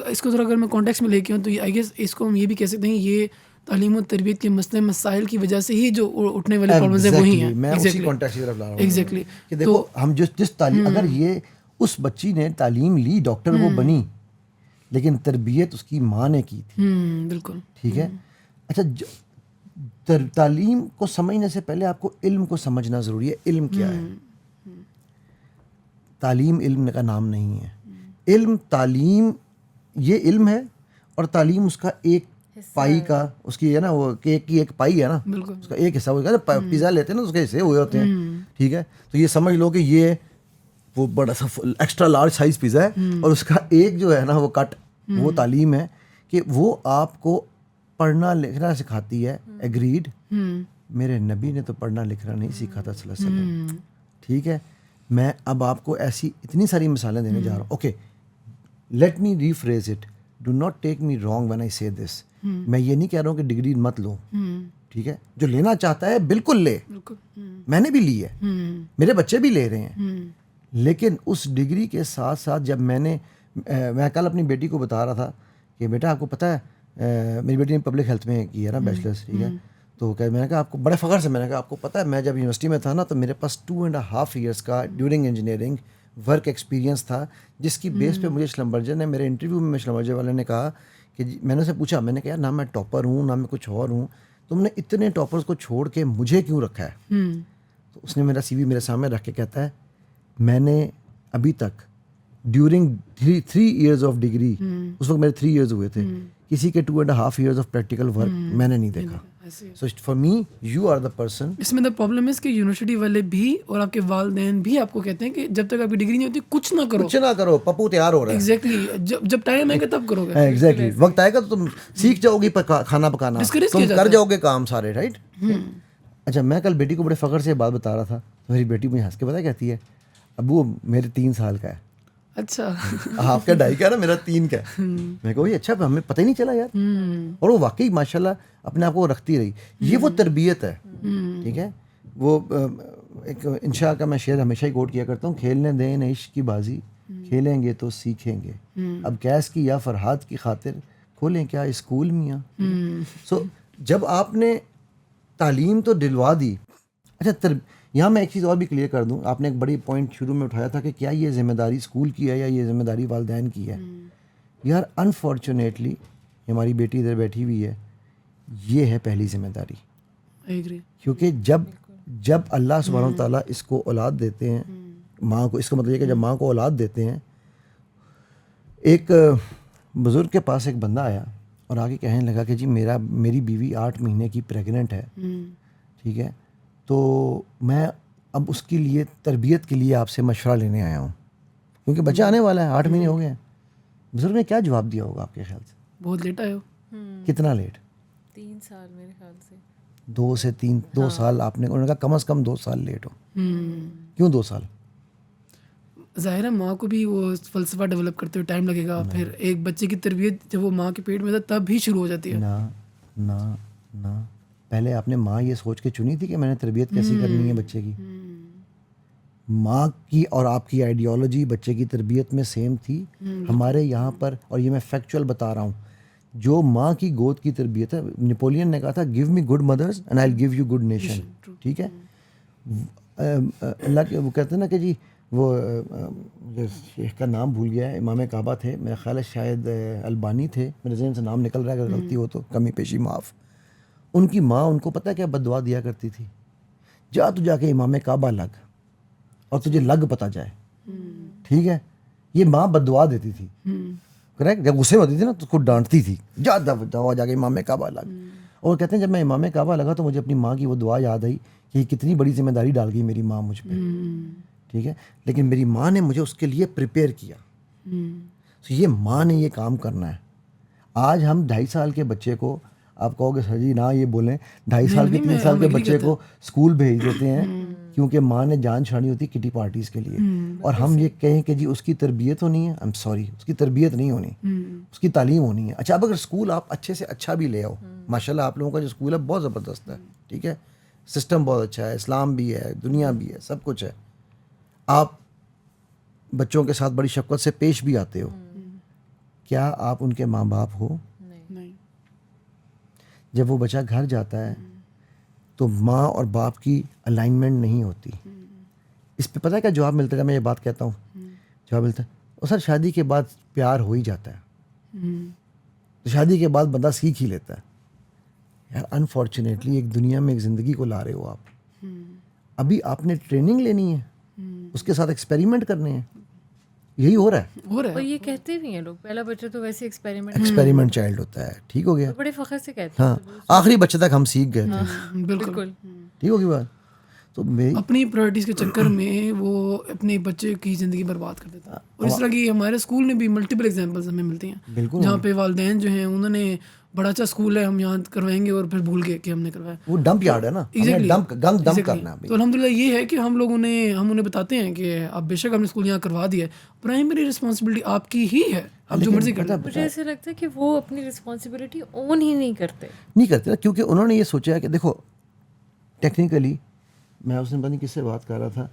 اس کو ذرا اگر میں کانٹیکس میں لے کے ہوں تو آئی گیس اس کو ہم یہ بھی کہہ سکتے ہیں یہ تعلیم و تربیت کے مسئلے مسائل کی وجہ سے ہی جو اٹھنے والے پرابلمز ہیں وہی ہیں. میں اسی کانٹیکس کی طرف لا رہا ہوں ایگزیکٹلی کہ دیکھو ہم جس تعلیم, اگر یہ اس بچی نے تعلیم لی, ڈاکٹر وہ بنی, لیکن تربیت اس کی ماں نے کی تھی, بالکل, ٹھیک ہے. اچھا تعلیم کو سمجھنے سے پہلے آپ کو علم کو سمجھنا ضروری ہے. علم کیا ہے؟ تعلیم علم کا نام نہیں ہے. علم تعلیم یہ علم ہے, اور تعلیم اس کا ایک پائی کا, اس کی ہے نا وہ کیک کی ایک پائی ہے نا, اس کا ایک حصہ ہوگا. پیزا لیتے ہیں نا اس کے حصے ہوئے ہوتے ہیں, ٹھیک ہے. تو یہ سمجھ لو کہ یہ وہ بڑا سا ایکسٹرا لارج سائز پیزا ہے, اور اس کا ایک جو ہے نا وہ کٹ, وہ تعلیم ہے کہ وہ آپ کو پڑھنا لکھنا سکھاتی ہے. ایگریڈ, میرے نبی نے تو پڑھنا لکھنا نہیں سیکھا تھا صلی اللہ علیہ وسلم, ٹھیک ہے. میں اب آپ کو ایسی اتنی ساری مثالیں دینے جا رہا ہوں. Okay, let me rephrase it, do not take me wrong when I say this. میں یہ نہیں کہہ رہا ہوں کہ ڈگری مت لو, ٹھیک ہے. جو لینا چاہتا ہے بالکل لے, میں نے بھی لی ہے, میرے بچے بھی لے رہے ہیں, لیکن اس ڈگری کے ساتھ ساتھ جب میں کل اپنی بیٹی کو بتا رہا تھا کہ بیٹا آپ کو پتہ ہے میری بیٹی نے پبلک ہیلتھ میں کی ہے نا بیچلرس, ٹھیک ہے, تو میں نے کہا آپ کو بڑے فخر سے میں نے کہا آپ کو پتہ ہے میں جب یونیورسٹی میں تھا نا تو میرے پاس 2.5 ایئرس کا ڈیورنگ انجینئرنگ ورک ایکسپیرینس تھا, جس کی بیس پہ مجھے شلمبرجر نے میرے انٹرویو میں شلمبرجر والے نے کہا کہ میں نے اسے پوچھا, میں نے کہا نہ میں ٹاپر ہوں نہ میں کچھ اور ہوں, تم نے اتنے ٹاپرز کو چھوڑ کے مجھے کیوں رکھا ہے؟ تو اس نے میرا سی وی میرے سامنے رکھ کے کہتا ہے میں نے ابھی تک ڈیورنگ 3 ایئرز آف ڈگری, اس وقت میرے 3 ایئرز ہوئے تھے, کسی کے 2.5 ایئرز آف پریکٹیکل ورک میں نے نہیں دیکھا. So for me you are the person. اس میں دا پرابلم ہے کہ یونیورسٹی والے بھی اور آپ کے والدین بھی آپ کو کہتے ہیں کہ جب تک آپ کی ڈگری نہیں ہوتی کچھ نہ کرو, پپو تیار ہو رہا ہے. ایگزیکٹلی, جب ٹائم آئے گا تب کرو گے. ایگزیکٹلی, وقت آئے گا تو تم سیکھ جاؤ گی کھانا پکانا, تم کر جاؤ گے کام سارے, رائٹ. اچھا, میں کل بیٹی کو بڑے فخر سے بات بتا رہا تھا, میری بیٹی مجھے ہنس کے پتہ کہتی ہے ابو میرے 3 سال کا ہے. اچھا, آپ کا 2.5 کا ہے نا, میرا 3 کا ہے. میں کہا اچھا ہمیں پتہ ہی نہیں چلا یار. اور وہ واقعی ماشاء اللہ اپنے آپ کو رکھتی رہی. یہ وہ تربیت ہے, ٹھیک ہے. وہ ایک انشاء کا میں شعر ہمیشہ ہی کوٹ کیا کرتا ہوں, کھیلنے دیں عشق کی بازی کھیلیں گے تو سیکھیں گے, اب کیس کی یا فرحات کی خاطر کھولیں کیا اسکول میاں. سو جب آپ نے تعلیم تو دلوا دی. اچھا یہاں میں ایک چیز اور بھی کلیئر کر دوں, آپ نے ایک بڑی پوائنٹ شروع میں اٹھایا تھا کہ کیا یہ ذمہ داری اسکول کی ہے یا یہ ذمہ داری والدین کی ہے. یار انفارچونیٹلی ہماری بیٹی ادھر بیٹھی ہوئی ہے, یہ ہے پہلی ذمہ داری. کیونکہ جب اللہ سبحانہ و تعالیٰ اس کو اولاد دیتے ہیں ماں کو, اس کا مطلب یہ کہ جب ماں کو اولاد دیتے ہیں, ایک بزرگ کے پاس ایک بندہ آیا اور آگے کہنے لگا کہ جی میری بیوی 8 مہینے کی پریگننٹ ہے, ٹھیک ہے, تو میں اب اس کے لیے تربیت کے لیے آپ سے مشورہ لینے آیا ہوں کیونکہ بچہ آنے والا ہے, 8 مہینے ہو گئے ہیں. بزرگ نے کیا جواب دیا ہوگا آپ کے خیال سے؟ بہت لیٹ آئے ہو. کتنا لیٹ؟ 3 سال میرے خیال سے. 2 سے 2 سال آپ نے, انہوں نے کہا کم از کم 2 سال لیٹ ہو. کیوں 2 سال؟ ظاہر ہے ماں کو بھی وہ فلسفہ ڈیولپ کرتے ہوئے ٹائم لگے گا. پھر ایک بچے کی تربیت جب وہ ماں کے پیٹ میں تھا تب ہی شروع ہو جاتی ہے. نہ پہلے آپ نے ماں یہ سوچ کے چنی تھی کہ میں نے تربیت کیسی کرنی ہے بچے کی. ماں کی اور آپ کی آئیڈیالوجی بچے کی تربیت میں سیم تھی. ہمارے یہاں پر, اور یہ میں فیکچوئل بتا رہا ہوں, جو ماں کی گود کی تربیت ہے, نیپولین نے کہا تھا give me good mothers and I will give you good nation, ٹھیک ہے. اللہ کے وہ کہتے ہیں نا کہ جی وہ شیخ کا نام بھول گیا ہے, امام کعبہ تھے میرا خیال ہے, شاید البانی تھے, میرے ذہن سے نام نکل رہا ہے, اگر غلطی ہو تو کمی پیشی معاف. ان کی ماں ان کو پتہ ہے کیا بد دعا دیا کرتی تھی, جا تو جا کے امام کعبہ لگ اور تجھے لگ پتہ جائے, ٹھیک ہے. یہ ماں بد دعا دیتی تھی, کریکٹ. جب غصے میں ہوتی تھی نا تو اس کو ڈانٹتی تھی, جا کے امام کعبہ لگ. اور کہتے ہیں جب میں امام کعبہ لگا تو مجھے اپنی ماں کی وہ دعا یاد آئی کہ یہ کتنی بڑی ذمہ داری ڈال گئی میری ماں مجھ پہ, ٹھیک ہے. لیکن میری ماں نے مجھے اس کے لیے پریپیئر کیا. تو یہ ماں نے یہ کام کرنا ہے. آج ہم 2.5 سال کے بچے کو, آپ کہو گے سر جی نہ یہ بولیں, 2.5 سال کے 3 سال کے بچے کو اسکول بھیج دیتے ہیں کیونکہ ماں نے جان چھاڑی ہوتی کٹی پارٹیز کے لیے, اور ہم یہ کہیں کہ جی اس کی تربیت ہونی ہے. آئی ایم سوری, اس کی تربیت نہیں ہونی, اس کی تعلیم ہونی ہے. اچھا اب اگر اسکول آپ اچھے سے اچھا بھی لے آؤ, ماشاء اللہ آپ لوگوں کا جو اسکول ہے بہت زبردست ہے, ٹھیک ہے, سسٹم بہت اچھا ہے, اسلام بھی ہے, دنیا بھی ہے, سب کچھ ہے, آپ بچوں کے ساتھ بڑی شفقت سے پیش بھی آتے ہو, کیا آپ ان کے ماں باپ ہو؟ نہیں. جب وہ بچہ گھر جاتا ہے تو ماں اور باپ کی الائنمنٹ نہیں ہوتی. اس پہ پتہ ہے کیا جواب ملتا ہے؟ میں یہ بات کہتا ہوں, جواب ملتا ہے اور سر شادی کے بعد پیار ہو ہی جاتا ہے, تو شادی کے بعد بندہ سیکھ ہی لیتا ہے. یار انفارچونیٹلی ایک دنیا میں ایک زندگی کو لا رہے ہو آپ, ابھی آپ نے ٹریننگ لینی ہے, اس کے ساتھ ایکسپیریمنٹ کرنے ہیں. یہی ہو رہا ہے. اور یہ کہتے بھی ہیں لوگ پہلا بچہ تو ویسے ایکسپیریمنٹ چائلڈ ہوتا ہے, ٹھیک ہو گیا, بڑے فخر سے کہتے ہیں. ہاں آخری بچے تک ہم سیکھ گئے تھے, بالکل ٹھیک ہوگی بات. تو اپنی پرائرٹیز کے چکر میں وہ اپنے بچے کی زندگی برباد کر دیتا ہے. اور اس طرح کی ہمارے اسکول میں بھی ملٹیپل ایگزامپلس ہمیں ملتی ہیں جہاں پہ والدین جو ہیں انہوں نے بڑا اچھا اسکول ہے ہم یہاں کروائیں گے اور پھر بھول گئے کہ ہم نے کروایا. وہ ڈمپ یارڈ ہے نا, ڈمپ کرنا ہے. تو الحمدللہ یہ ہے کہ ہم انہیں بتاتے ہیں کہ آپ بے شک ہم نے اسکول یہاں کروا دیا ہے, پرائمری رسپانسبلٹی آپ کی ہی ہے, آپ جو مرضی کریں. مجھے ایسا لگتا ہے کہ وہ اپنی رسپانسبلٹی اون ہی نہیں کرتے کیونکہ انہوں نے یہ سوچا ہے کہ دیکھو ٹیکنیکلی, میں اس دن پتہ نہیں کس سے بات کر رہا تھا,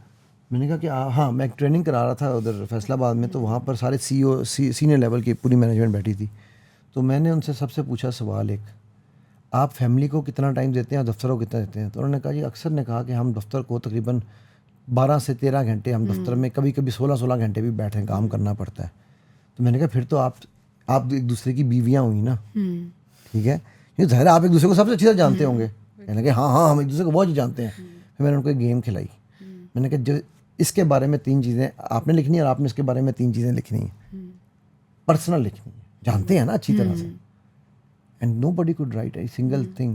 میں نے کہا کہ ہاں میں ایک ٹریننگ کرا رہا تھا ادھر فیصل آباد میں, تو وہاں پر سارے سینئر لیول کی پوری مینجمنٹ بیٹھی تھی. تو میں نے ان سے سب سے پوچھا سوال ایک, آپ فیملی کو کتنا ٹائم دیتے ہیں, دفتر کو کتنا دیتے ہیں؟ تو انہوں نے کہا جی اکثر نے کہا کہ ہم دفتر کو تقریباً 12 سے 13 گھنٹے ہم دفتر میں, کبھی کبھی 16 گھنٹے بھی بیٹھیں, کام کرنا پڑتا ہے. تو میں نے کہا پھر تو آپ ایک دوسرے کی بیویاں ہوئی نا, ٹھیک ہے, یہ ظاہر ہے آپ ایک دوسرے کو سب سے اچھی طرح جانتے ہوں گے. میں نے کہا ہاں ہم ایک دوسرے کو بہت جانتے ہیں. پھر میں نے ان کو ایک گیم کھلائی, میں نے کہا جو اس کے بارے میں 3 چیزیں آپ نے لکھنی ہیں, اور آپ نے اس کے بارے میں 3 چیزیں لکھنی ہیں, پرسنل لکھنی ہے, جانتے ہیں نا اچھی طرح سے. And nobody could write a single thing,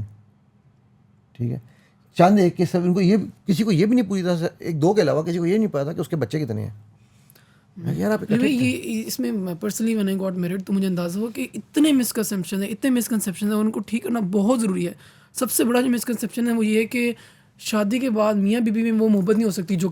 ٹھیک ہے. چاند ایک کے سب ان کو یہ, کسی کو یہ بھی نہیں پوری طرح سے, 1-2 کے علاوہ کسی کو یہ نہیں پتا کہ اس کے بچے کتنے ہیں. یار آپ یہ اس میں پرسنلی میں نے گاٹ میرڈ, تو مجھے اندازہ ہوا کہ اتنے مسکنسیپشن ہیں, ان کو ٹھیک کرنا بہت ضروری ہے. سب سے بڑا جو مسکنسیپشن ہے وہ یہ ہے کہ شادی کے بعد میاں بیوی میں وہ محبت نہیں ہو سکتی جو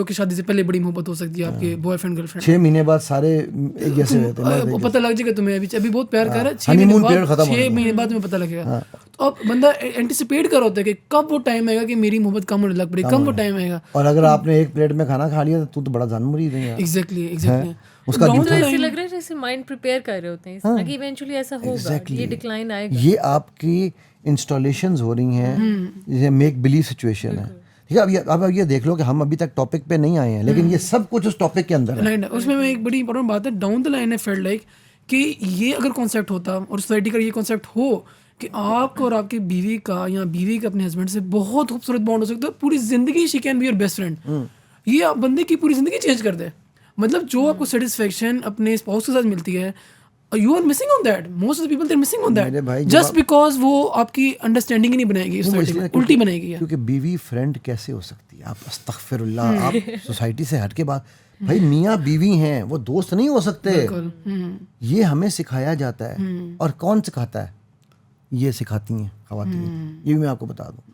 کہ شادی سے پہلے بڑی محبت ہو سکتی ہے آپ کے بوائے فرینڈ گرل فرینڈ. 6 مہینے بعد سارے ایک جیسے رہتے ہیں, وہ پتہ لگ جائے گا تمہیں ابھی بہت پیار کر رہا ہے, 6 مہینے بعد تمہیں پتہ لگے گا. تو اب بندہ اینٹیسپیٹ کر ہوتا ہے کہ کب وہ ٹائم آئے گا کہ میری محبت کم ہونے لگ پڑے, کب وہ ٹائم آئے گا. اور اگر آپ نے ایک پلیٹ میں کھانا کھا لیا تو بڑا جان مرید ہے. ایگزیکٹلی اس کا ایسے لگ رہا ہے جیسے مائنڈ پریپیئر کر رہے ہوتے ہیں کہ ایونچولی ایسا ہوگا, یہ ڈکلائن آئے گا. یہ آپ کی انسٹالیشنز ہو رہی ہیں, جیسے میک بلیو سچویشن ہے. ٹھیک ہے, اب یہ دیکھ لو کہ ہم ابھی تک ٹاپک پہ نہیں آئے ہیں, لیکن یہ سب کچھ اس ٹاپک کے اندر ہے. اس میں ایک بڑی امپورٹنٹ بات ہے, ڈاؤن دا لائن ہے فیلڈ لائک کہ یہ اگر کانسیپٹ ہوتا اور سوسائٹی کا یہ کانسیپٹ ہو کہ آپ کو اور آپ کی بیوی کا یا بیوی کا اپنے ہسبینڈ سے بہت خوبصورت بانڈ ہو سکتا ہے, پوری زندگی she can be your best friend, یہ آپ بندے کی پوری زندگی چینج کر دے. مطلب جو آپ کو سیٹسفیکشن اپنے اسپاؤس کے ساتھ ملتی ہے, you are missing on that, most of the people they are missing on that, just because وہ آپ کی انڈرسٹینڈنگ ہی نہیں بنائے گی, الٹی بنائے گی. کیونکہ بیوی فرینڈ کیسے ہو سکتی ہے؟ آپ استغفر اللہ, آپ سوسائٹی سے ہٹ کے بات, بھائی میاں بیوی ہیں, وہ دوست نہیں ہو سکتے. یہ ہمیں سکھایا جاتا ہے, اور کون سکھاتا ہے؟ یہ سکھاتی ہیں خواتین. یہ بھی میں آپ کو بتا دوں,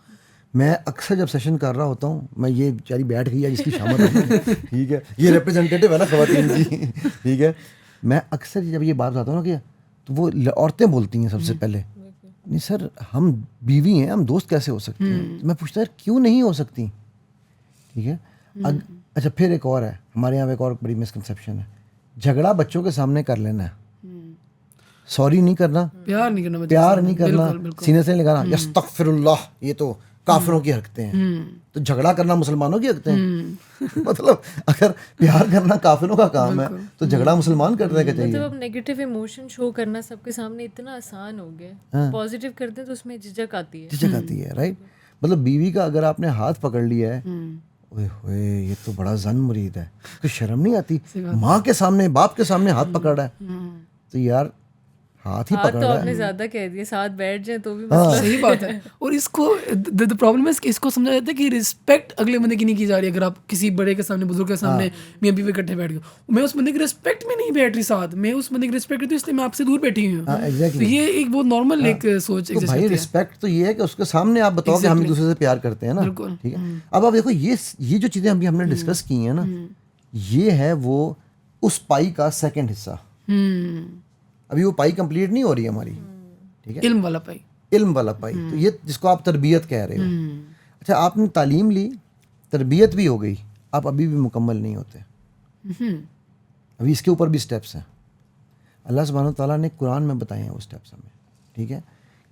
میں اکثر جب سیشن کر رہا ہوتا ہوں, میں یہ بیچاری بیٹھ گئی ہے جس کی شامت ہے, ٹھیک ہے, یہ ریپرزینٹیٹیو ہے نا خواتین کی, ٹھیک ہے, میں اکثر جب یہ بات بتاتا ہوں نا کہ تو وہ عورتیں بولتی ہیں سب سے پہلے, نہیں سر ہم بیوی ہیں, ہم دوست کیسے ہو سکتے ہیں؟ میں پوچھتا ہے کیوں نہیں ہو سکتی, ٹھیک ہے. اچھا پھر ایک اور ہے, ہمارے یہاں ایک اور بڑی مسکنسیپشن ہے, جھگڑا بچوں کے سامنے کر لینا ہے, سوری نہیں کرنا, پیار نہیں کرنا, سینے سے نہیں لگانا, استغفر اللہ, یہ تو کافروں کی حرکتیں ہیں. تو جھگڑا کرنا مسلمانوں کی حرکتیں ہیں. مطلب اگر پیار کرنا کافروں کا کام ہے تو جھگڑا مسلمان کرنے کا چاہیے. مطلب اب نیگیٹو ایموشن شو کرنا سب کے سامنے اتنا آسان ہو گیا, پازیٹیو کرتے ہیں تو اس میں جھجک آتی ہے, رائٹ. مطلب بیوی کا اگر آپ نے ہاتھ پکڑ لیا ہے, اوئے ہوئے یہ تو بڑا زن مرید ہے, کوئی شرم نہیں آتی, ماں کے سامنے باپ کے سامنے ہاتھ پکڑ رہا ہے, تو یار ہاتھ ہی پکڑ تو آپ نے زیادہ کہہ دیا, ساتھ بیٹھ جائیں تو بھی صحیح بات ہے. اور اس کو پرابلم ہے کہ اس کو سمجھا جاتا ہے کہ رسپیکٹ اگلے بندے کی نہیں کی جا رہی. اگر آپ کسی بڑے کے سامنے, بزرگ کے سامنے میاں بیوی اکٹھے بیٹھ گئے, میں اس بندے کی رسپیکٹ میں نہیں بیٹھ رہی ساتھ, میں اس بندے کی رسپیکٹ کرتی ہوں, اس لیے میں آپ سے دور بیٹھی ہوں. تو یہ ایک بہت نارمل ایک سوچ ہے. بھائی رسپیکٹ تو یہ ہے کہ اس کے سامنے آپ بتاؤ کہ ہم ایک دوسرے سے پیار کرتے ہیں نا, ٹھیک ہے. اب آپ دیکھو یہ جو چیزیں ابھی ہم نے ڈسکس کی ہیں نا, یہ ہے وہ اس پائی کا سیکنڈ حصہ. ابھی وہ پائی کمپلیٹ نہیں ہو رہی ہے ہماری, ٹھیک ہے, علم والا پائی. تو یہ جس کو آپ تربیت کہہ رہے ہو. اچھا آپ نے تعلیم لی, تربیت بھی ہو گئی, آپ ابھی بھی مکمل نہیں ہوتے. ابھی اس کے اوپر بھی سٹیپس ہیں. اللہ سبحانہ وتعالیٰ نے قرآن میں بتائے ہیں وہ سٹیپس ہمیں, ٹھیک ہے.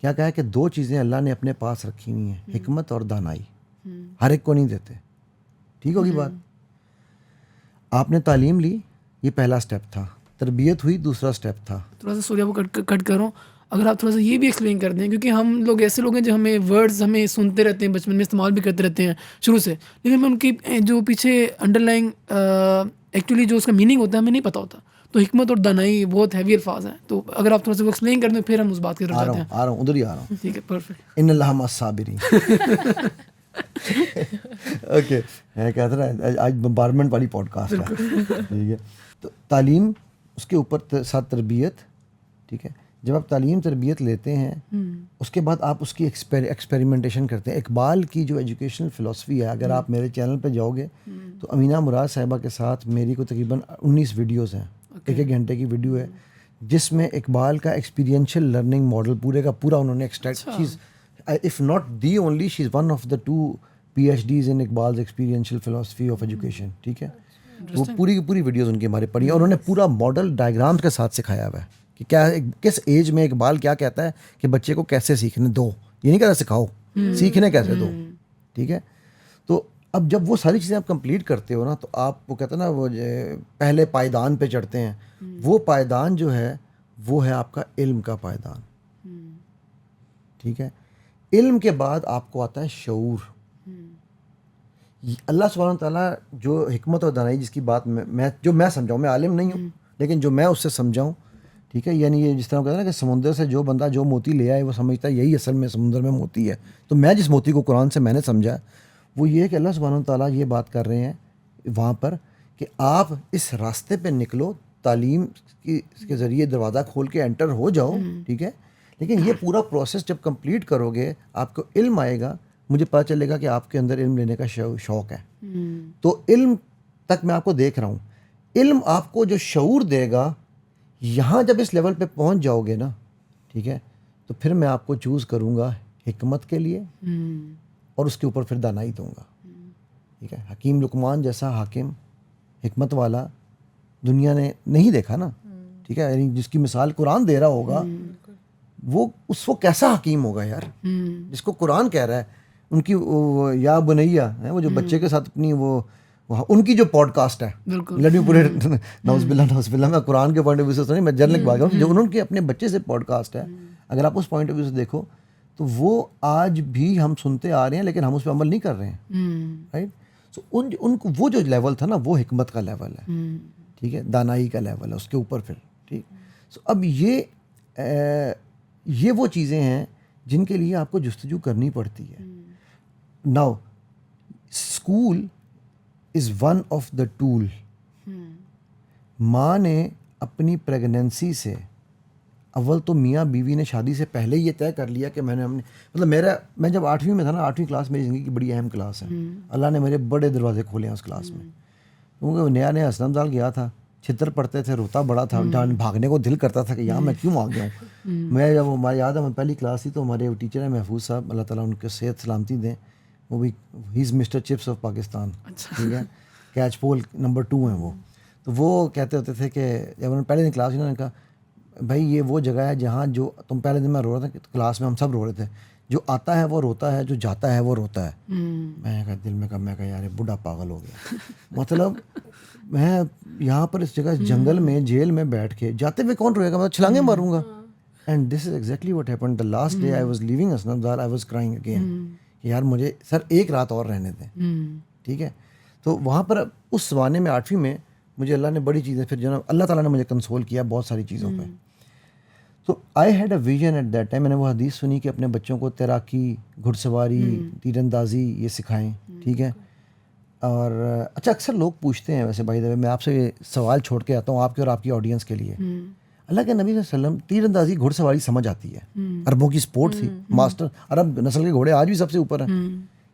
کیا کہا ہے کہ 2 چیزیں اللہ نے اپنے پاس رکھی ہوئی ہیں, حکمت اور دانائی. ہر ایک کو نہیں دیتے, ٹھیک ہوگی بات. آپ نے تعلیم لی, یہ پہلا سٹیپ تھا. تربیت ہوئی, دوسرا سٹیپ تھا. تھوڑا سا سوریا کو کٹ کروں, اگر آپ تھوڑا سا یہ بھی ایکسپلین کر دیں, کیونکہ ہم لوگ ایسے لوگ ہیں جو ہمیں ورڈز ہمیں سنتے رہتے ہیں, بچپن میں استعمال بھی کرتے رہتے ہیں شروع سے, لیکن ہمیں ان کی جو پیچھے انڈر لائن ایکچولی جو اس کا میننگ ہوتا ہے ہمیں نہیں پتہ ہوتا. تو حکمت اور دانائی بہت ہیوی الفاظ ہیں, تو اگر آپ تھوڑا سا ایکسپلین کر دیں پھر ہم اس بات کی طرف جاتے ہیں. آ رہا ہوں ادھر ہی آ رہا ہوں. ٹھیک ہے, پرفیکٹ. ان اللہ مع الصابرین. اوکے, میں کہتا رہا آج بمبارمنٹ والی پوڈ کاسٹ ہے, ٹھیک ہے. تو تعلیم, اس کے اوپر ساتھ تربیت, ٹھیک ہے. جب آپ تعلیم تربیت لیتے ہیں, اس کے بعد آپ اس کی ایکسپیریمنٹیشن کرتے ہیں. اقبال کی جو ایجوکیشنل فلسفی ہے, اگر آپ میرے چینل پہ جاؤ گے تو امینہ مراد صاحبہ کے ساتھ میری کو تقریباً 19 ویڈیوز ہیں, 1 گھنٹے کی ویڈیو ہے, جس میں اقبال کا ایکسپیرینشیل لرننگ ماڈل پورے کا پورا انہوں نے extract. If not the only, she is one of the 2 PhDs in Iqbal's experiential philosophy of education, ٹھیک ہے. وہ پوری کی پوری ویڈیوز ان کی ہمارے پڑھی ہیں اور انہوں نے پورا ماڈل ڈائیگرامس کے ساتھ سکھایا ہوا ہے کہ کیا کس ایج میں اقبال کیا کہتا ہے کہ بچے کو کیسے سیکھنے دو, یہ نہیں کہتا سکھاؤ, سیکھنے کیسے دو, ٹھیک ہے. تو اب جب وہ ساری چیزیں آپ کمپلیٹ کرتے ہو نا تو آپ وہ کہتے ہیں نا وہ پہلے پائیدان پہ چڑھتے ہیں, وہ پائیدان جو ہے وہ ہے آپ کا علم کا پائیدان, ٹھیک ہے. علم کے بعد آپ کو آتا ہے شعور. اللہ سبحانہ تعالیٰ جو حکمت اور دانائی جس کی بات میں سمجھاؤں, میں عالم نہیں ہوں لیکن جو میں اس سے سمجھاؤں, ٹھیک ہے, یعنی یہ جس طرح کہتے ہیں نا کہ سمندر سے جو بندہ جو موتی لے آئے وہ سمجھتا ہے یہی اصل میں سمندر میں موتی ہے. تو میں جس موتی کو قرآن سے میں نے سمجھا وہ یہ ہے کہ اللہ سبحانہ تعالیٰ یہ بات کر رہے ہیں وہاں پر کہ آپ اس راستے پہ نکلو, تعلیم کے ذریعے دروازہ کھول کے انٹر ہو جاؤ, ٹھیک ہے, لیکن یہ پورا پروسیس جب کمپلیٹ کرو گے آپ کو علم آئے گا, مجھے پتہ چلے گا کہ آپ کے اندر علم لینے کا شوق ہے. تو علم تک میں آپ کو دیکھ رہا ہوں, علم آپ کو جو شعور دے گا, یہاں جب اس لیول پہ پہنچ جاؤ گے نا, ٹھیک ہے, تو پھر میں آپ کو چوز کروں گا حکمت کے لیے اور اس کے اوپر پھر دانائی دوں گا, ٹھیک ہے. حکیم لقمان جیسا حاکم حکمت والا دنیا نے نہیں دیکھا نا, ٹھیک ہے, یعنی جس کی مثال قرآن دے رہا ہوگا وہ اس کو کیسا حکیم ہوگا یار, جس کو قرآن کہہ رہا ہے. ان کی یا بنیا ہے وہ جو بچے کے ساتھ اپنی وہ ان کی جو پوڈ کاسٹ ہے, لیٹ می پورے نوز باللہ میں قرآن کے پوائنٹ آف ویو سے نہیں, میں جنرل بات کروں, جو انہوں کے اپنے بچے سے پوڈ کاسٹ ہے, اگر آپ اس پوائنٹ آف ویو سے دیکھو تو وہ آج بھی ہم سنتے آ رہے ہیں لیکن ہم اس پہ عمل نہیں کر رہے ہیں, رائٹ. سو ان کو وہ جو لیول تھا نا وہ حکمت کا لیول ہے, ٹھیک ہے, دانائی کا لیول ہے اس کے اوپر پھر, ٹھیک. سو اب یہ وہ چیزیں ہیں جن کے لیے آپ کو جستجو کرنی پڑتی ہے. Now school is one of the tool. ماں نے اپنی پریگنینسی سے اول تو میاں بیوی نے شادی سے پہلے یہ طے کر لیا کہ میں نے مطلب میں جب 8ویں میں تھا نا, 8ویں کلاس میری زندگی کی بڑی اہم کلاس ہے, اللہ نے میرے بڑے دروازے کھولے ہیں اس کلاس میں, کیونکہ نیا حسن دال گیا تھا, چھتر پڑھتے تھے, روتا بڑا تھا, بھاگنے کو دل کرتا تھا کہ یہاں میں کیوں آ گیا ہوں. میں جب ہمارے یاد ہے پہلی کلاس تھی تو ہمارے ٹیچر ہیں محفوظ صاحب, اللہ تعالیٰ ان کے صحت سلامتی دیں, وہ بھی ہی از مسٹر چپس آف پاکستان, ٹھیک ہے, کیچ پول نمبر 2 ہیں وہ. تو وہ کہتے ہوتے تھے کہ جب انہوں نے پہلے دن کلاس انہوں نے کہا بھائی یہ وہ جگہ ہے جہاں جو تم پہلے دن میں رو رہا تھا کلاس میں ہم سب رو رہے تھے, جو آتا ہے وہ روتا ہے, جو جاتا ہے وہ روتا ہے. میں کہا دل میں کہا یار بوڑھا پاگل ہو گیا. مطلب میں یہاں پر اس جگہ جنگل میں جیل میں بیٹھ کے جاتے ہوئے کون روئے گا, میں چھلانگیں ماروں گا. And this is exactly what happened the last day I was leaving Aslam I was crying again کہ یار مجھے سر ایک رات اور رہنے دیں, ٹھیک ہے. تو وہاں پر اس زمانے میں 8ویں میں مجھے اللہ نے بڑی چیزیں پھر جو اللہ تعالیٰ نے مجھے کنسول کیا بہت ساری چیزوں پہ. تو I had a vision at that time. میں نے وہ حدیث سنی کہ اپنے بچوں کو تیراکی, گھڑ سواری, تیر اندازی یہ سکھائیں, ٹھیک ہے. اور اچھا اکثر لوگ پوچھتے ہیں ویسے بھائی میں آپ سے سوال چھوڑ کے آتا ہوں آپ کے اور آپ کی آڈینس کے لیے. اللہ کے نبی صلی اللہ علیہ وسلم تیر اندازی گھڑ سواری سمجھ آتی ہے, عربوں کی سپورٹ تھی, ماسٹر عرب نسل کے گھوڑے آج بھی سب سے اوپر ہیں.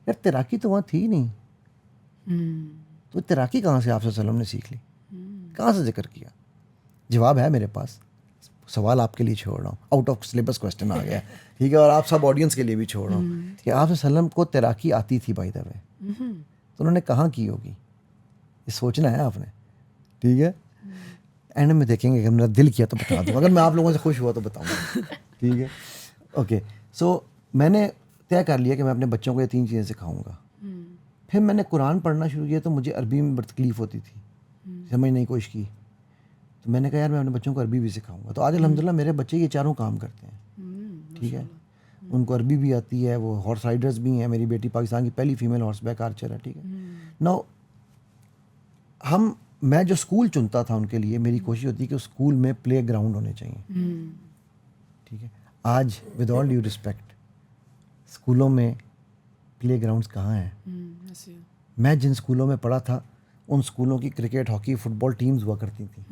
یار تیراکی تو وہاں تھی نہیں, تو تیراکی کہاں سے آپ صلی اللہ علیہ وسلم نے سیکھ لی, کہاں سے ذکر کیا؟ جواب ہے میرے پاس, سوال آپ کے لیے چھوڑ رہا ہوں, آؤٹ آف سلیبس کوسچن آ گیا, ٹھیک ہے, اور آپ سب آڈینس کے لیے بھی چھوڑ رہا ہوں کہ آپ صلی اللہ علیہ وسلم کو تیراکی آتی تھی بائی دا وے, تو انہوں نے کہاں کی ہوگی, یہ سوچنا ہے آپ نے, ٹھیک ہے. اینڈ میں دیکھیں گے, اگر میرا دل کیا تو بتا دوں, اگر میں آپ لوگوں سے خوش ہوا تو بتاؤں گا, ٹھیک ہے. اوکے, سو میں نے طے کر لیا کہ میں اپنے بچوں کو یہ 3 چیزیں سکھاؤں گا. پھر میں نے قرآن پڑھنا شروع کیا تو مجھے عربی میں بڑی تکلیف ہوتی تھی, سمجھنے کی کوشش کی, تو میں نے کہا یار میں اپنے بچوں کو عربی بھی سکھاؤں گا. تو آج الحمدللہ میرے بچے یہ چاروں کام کرتے ہیں, ٹھیک ہے. ان کو عربی بھی آتی ہے, وہ ہارس رائڈرز بھی ہیں, میری بیٹی پاکستان کی پہلی فیمیل ہارس بیک آرچر ہے, ٹھیک ہے. نو میں جو اسکول چنتا تھا ان کے لیے میری کوشش ہوتی ہے کہ اسکول میں پلے گراؤنڈ ہونے چاہیے, ٹھیک ہے. آج ود آل ڈیو رسپیکٹ اسکولوں میں پلے گراؤنڈس کہاں ہیں؟ میں جن اسکولوں میں پڑھا تھا ان اسکولوں کی کرکٹ, ہاکی, فٹ بال ٹیمز ہوا کرتی تھیں,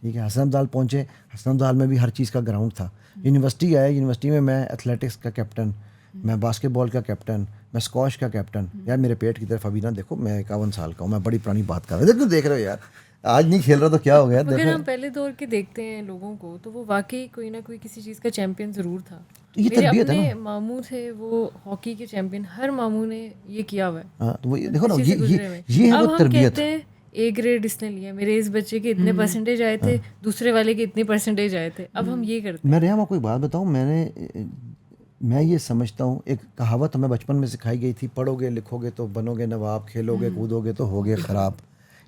ٹھیک ہے. حسن ابدال پہنچے, حسن ابدال میں بھی ہر چیز کا گراؤنڈ تھا. یونیورسٹی آئے, یونیورسٹی میں ایتھلیٹکس کا کیپٹن, میں باسکٹ بال کا کیپٹن, میں اسکواش کا کیپٹن. یار میرے پیٹ کی طرف ابھی نہ دیکھو, میں 51 سال کا ہوں, میں بڑی پرانی بات کر رہا ہوں. دیکھ رہے ہو یار, آج نہیں کھیل رہا تو کیا ہو گیا. اگر ہم پہلے دور کے دیکھتے ہیں لوگوں کو تو وہ واقعی کوئی نہ کوئی کسی چیز کا چیمپئن ضرور تھا. تو یہ میرے تربیت ہے اپنے نا. ماموں تھے وہ ہاکی کے چیمپئن, ہر ماموں نے یہ کیا ہوا ہے. ہاں تو وہ دیکھو نا, اسی سے گزرے ہوئے. یہ ہے اب وہ ہم تربیت. کہتے ہیں اے گریڈ اس نے لیا, میرے اس بچے کے اتنے پرسنٹیج آئے تھے, دوسرے والے کے اتنے پرسنٹیج آئے تھے. اب ہم یہ کرتے ہیں. میں ریحام آپ کو ایک بات بتاؤں, میں یہ سمجھتا ہوں, ایک کہاوت ہمیں بچپن میں سکھائی گئی تھی, پڑھو گے لکھو گے تو بنو گے نواب, کھیلو گے کودو گے تو ہوگے خراب.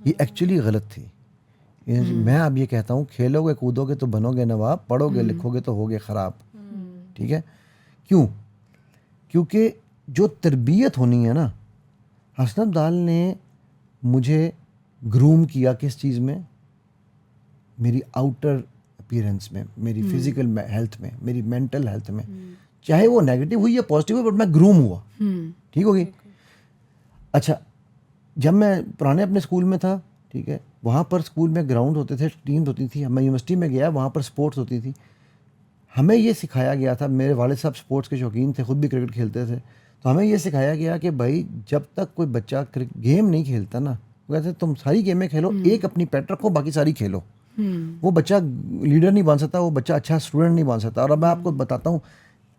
یہ ایکچولی غلط تھی. میں اب یہ کہتا ہوں, کھیلو گے کودو گے تو بنو گے نواب, پڑھو گے لکھو گے تو ہوگے خراب. ٹھیک ہے, کیوں؟ کیونکہ جو تربیت ہونی ہے نا, حسن عبدال نے مجھے گروم کیا کس چیز میں, میری آؤٹر اپیرنس میں, میری فزیکل ہیلتھ میں, میری مینٹل ہیلتھ میں, چاہے وہ نیگیٹو ہوئی یا پازیٹیو ہوئی, بٹ میں گروم ہوا. ٹھیک ہوگی. اچھا, جب میں پرانے اپنے اسکول میں تھا, ٹھیک ہے, وہاں پر اسکول میں گراؤنڈ ہوتے تھے, ٹیمز ہوتی تھی. میں یونیورسٹی میں گیا, وہاں پر اسپورٹس ہوتی تھی. ہمیں یہ سکھایا گیا تھا, میرے والد صاحب اسپورٹس کے شوقین تھے, خود بھی کرکٹ کھیلتے تھے, تو ہمیں یہ سکھایا گیا کہ بھائی جب تک کوئی بچہ گیم نہیں کھیلتا نا, وہ کہتے تم ساری گیمیں کھیلو, ایک اپنی پیٹ رکھو, باقی ساری کھیلو. وہ بچہ لیڈر نہیں بن سکتا, وہ بچہ اچھا اسٹوڈنٹ نہیں بن سکتا. اور اب میں آپ کو بتاتا ہوں,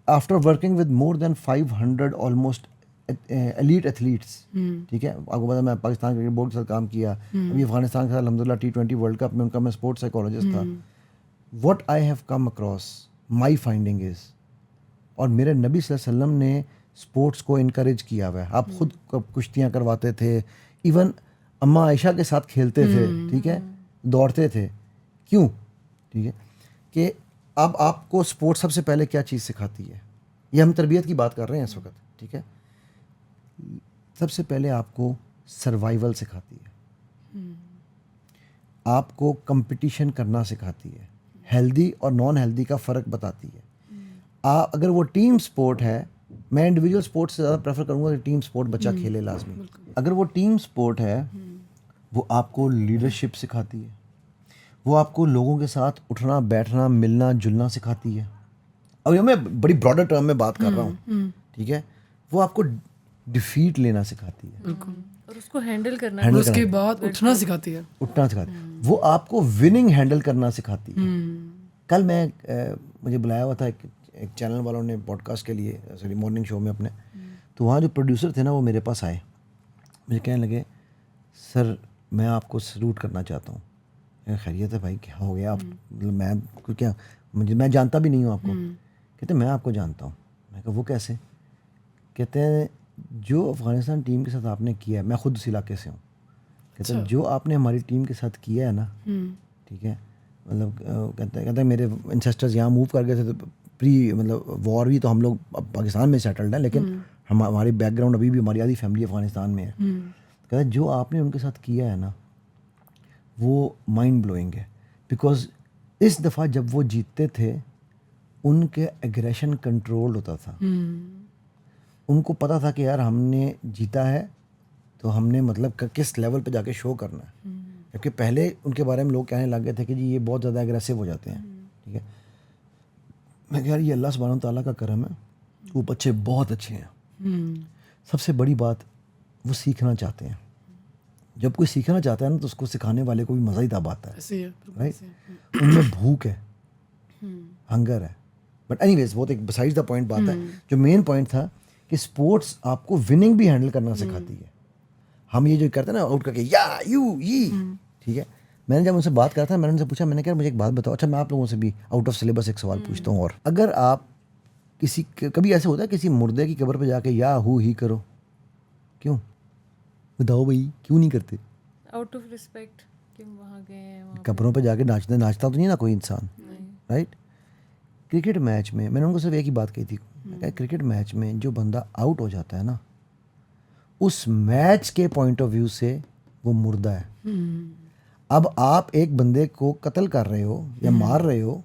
after working with more than 500 almost elite athletes, ٹھیک ہے, آپ کو پتا میں پاکستان کرکٹ بورڈ کے ساتھ کام کیا, ابھی افغانستان کے ساتھ الحمد للہ T20 ورلڈ کپ میں ان کا میں اسپورٹس سائیکالوجسٹ تھا. What I have come across, my finding is, اور میرے نبی صلی اللہ علیہ وسلم نے اسپورٹس کو انکریج کیا ہوا ہے. آپ خود کشتیاں کرواتے تھے, ایون اماں عائشہ کے ساتھ کھیلتے تھے, ٹھیک ہے, دوڑتے تھے. کیوں؟ ٹھیک ہے, کہ اب آپ کو اسپورٹس سب سے پہلے کیا چیز سکھاتی ہے, یہ ہم تربیت کی بات کر رہے ہیں اس وقت, ٹھیک ہے, سب سے پہلے آپ کو سروائیول سکھاتی ہے, آپ کو کمپٹیشن کرنا سکھاتی ہے, ہیلدی اور نان ہیلدی کا فرق بتاتی ہے. اگر وہ ٹیم سپورٹ ہے, میں انڈیویجول سپورٹ سے زیادہ پریفر کروں گا کہ ٹیم سپورٹ بچہ کھیلے لازمی. اگر وہ ٹیم سپورٹ ہے, وہ آپ کو لیڈرشپ سکھاتی ہے, وہ آپ کو لوگوں کے ساتھ اٹھنا بیٹھنا ملنا جلنا سکھاتی ہے. اور یہ میں بڑی براڈر ٹرم میں بات کر رہا ہوں, ٹھیک ہے, وہ آپ کو ڈیفیٹ لینا سکھاتی ہے, اور اس کو ہینڈل کرنا, اور اس کے بعد اٹھنا سکھاتی ہے, اٹھنا سکھاتی ہے. وہ آپ کو وننگ ہینڈل کرنا سکھاتی ہے. کل میں مجھے بلایا ہوا تھا ایک چینل والوں نے پوڈ کاسٹ کے لیے, سوری مارننگ شو میں اپنے, تو وہاں جو پروڈیوسر تھے نا وہ میرے پاس آئے, مجھے کہنے لگے سر میں آپ کو سلوٹ کرنا چاہتا ہوں. خیریت ہے بھائی, کیا ہو گیا آپ, میں کیا میں جانتا بھی نہیں ہوں آپ کو. کہتے میں آپ کو جانتا ہوں. میں کہا وہ کیسے؟ کہتے ہیں جو افغانستان ٹیم کے ساتھ آپ نے کیا ہے, میں خود اس علاقے سے ہوں, کہتے ہیں جو آپ نے ہماری ٹیم کے ساتھ کیا ہے نا, ٹھیک ہے, مطلب کہتے ہیں میرے انسیسٹرز یہاں موو کر گئے تھے, تو مطلب وار بھی تو ہم لوگ پاکستان میں سیٹلڈ ہیں, لیکن ہماری بیک گراؤنڈ ابھی بھی ہماری آدھی فیملی افغانستان میں ہے. کہتے ہیں جو آپ نے ان کے ساتھ کیا ہے نا وہ مائنڈ بلوئنگ ہے, بیکاز اس دفعہ جب وہ جیتتے تھے ان کے ایگریشن کنٹرول ہوتا تھا. ان کو پتا تھا کہ یار ہم نے جیتا ہے تو ہم نے مطلب کس لیول پہ جا کے شو کرنا ہے, کیونکہ پہلے ان کے بارے میں لوگ کہنے لگ گئے تھے کہ جی یہ بہت زیادہ ایگریسو ہو جاتے ہیں. ٹھیک ہے, میں کہہ رہا یہ اللہ سبحانہ تعالیٰ کا کرم ہے, وہ بچے بہت اچھے ہیں. سب سے بڑی بات وہ سیکھنا چاہتے ہیں. جب کوئی سیکھنا چاہتا ہے نا تو اس کو سکھانے والے کو بھی مزہ ہی تب آتا ہے, رائٹ. ان میں بھوک ہے, ہنگر ہے. بٹ اینی ویز وہ تو ایک بسائڈ دا پوائنٹ بات ہے. جو مین پوائنٹ تھا کہ اسپورٹس آپ کو وننگ بھی ہینڈل کرنا سکھاتی ہے. ہم یہ جو کرتے ہیں نا آؤٹ کر کے یا یو یہ, ٹھیک ہے, میں نے جب ان سے بات کرا تھا میں نے ان سے پوچھا, میں نے کہا مجھے ایک بات بتاؤ. اچھا میں آپ لوگوں سے بھی آؤٹ آف سلیبس ایک سوال پوچھتا ہوں, اور اگر آپ کسی کبھی ایسے ہوتا ہے کسی مردے کی قبر پہ جا کے یا ہو ہی کرو, کیوں بتاؤ بھائی کیوں نہیں کرتے؟ آؤٹ آف رسپیکٹ کہ وہاں گئے ہیں, قبروں پہ جا کے ناچتا تو نہیں نا کوئی انسان, رائٹ. کرکٹ میچ میں نے ان کو صرف ایک ہی بات کہی تھی, کرکٹ میچ میں جو بندہ آؤٹ ہو جاتا ہے نا اس میچ کے پوائنٹ آف ویو سے وہ مردہ ہے. اب آپ ایک بندے کو قتل کر رہے ہو یا مار رہے ہو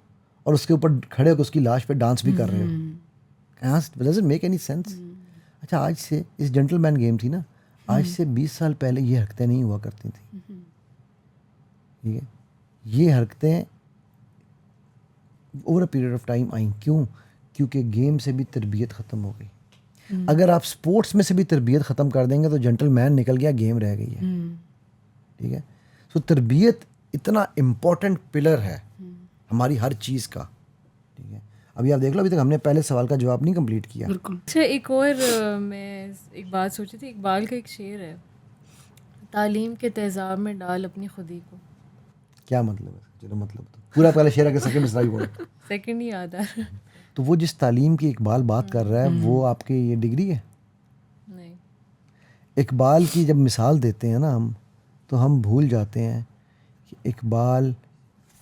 اور اس کے اوپر کھڑے ہو کے اس کی لاش پہ ڈانس بھی کر رہے ہو, does it make any sense? اچھا آج سے اس جینٹل مین گیم تھی نا, آج سے 20 سال پہلے یہ حرکتیں نہیں ہوا کرتی تھیں. ٹھیک ہے, یہ حرکتیں over a period of time آئیں. کیوں؟ کیونکہ گیم سے بھی تربیت ختم ہو گئی. اگر آپ اسپورٹس میں سے بھی تربیت ختم کر دیں گے تو جینٹل مین نکل گیا, گیم رہ گئی ہے. ٹھیک ہے, سو تربیت اتنا امپورٹنٹ پلر ہے ہماری ہر چیز کا. ٹھیک ہے, ابھی آپ دیکھ لو ابھی تک ہم نے پہلے سوال کا جواب نہیں کمپلیٹ کیا. بالکل. اچھا ایک اور میں ایک بات سوچی تھی, اقبال کا ایک شعر ہے, تعلیم کے تیزاب میں ڈال اپنی خودی کو. کیا مطلب ہے؟ چلو مطلب تو پورا پہلے شعر کے سیکنڈ مصرع ہی بولو. سیکنڈ ہی یاد آ رہا ہے. تو وہ جس تعلیم کی اقبال بات کر رہا ہے وہ آپ کی یہ ڈگری ہے؟ نہیں. اقبال کی جب مثال دیتے ہیں نا ہم, تو ہم بھول جاتے ہیں کہ اقبال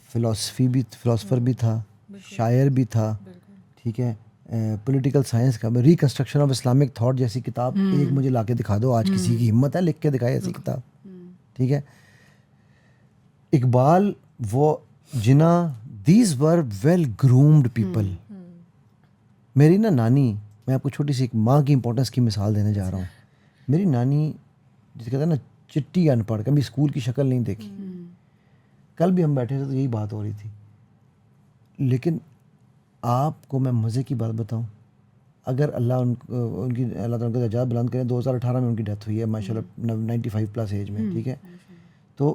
فلاسفر بھی تھا, شاعر بھی تھا, ٹھیک ہے, پولیٹیکل سائنس کا, ریکنسٹرکشن آف اسلامک تھاٹ جیسی کتاب ایک مجھے لا کے دکھا دو, آج کسی کی ہمت ہے لکھ کے دکھائے ایسی کتاب, ٹھیک ہے. اقبال وہ جنا these were well groomed people. میری نا نانی, میں آپ کو چھوٹی سی ایک ماں کی امپورٹنس کی مثال دینے جا رہا ہوں. میری نانی جسے کہتے ہیں نا چٹی ان پڑھ, کبھی اسکول کی شکل نہیں دیکھی. کل بھی ہم بیٹھے تھے تو یہی بات ہو رہی تھی. لیکن آپ کو میں مزے کی بات بتاؤں, اگر اللہ ان کی اللہ تعالیٰ کا درجات بلند کریں, 2018 میں ان کی ڈیتھ ہوئی ہے ماشاء اللہ 95+ ایج میں, ٹھیک ہے. تو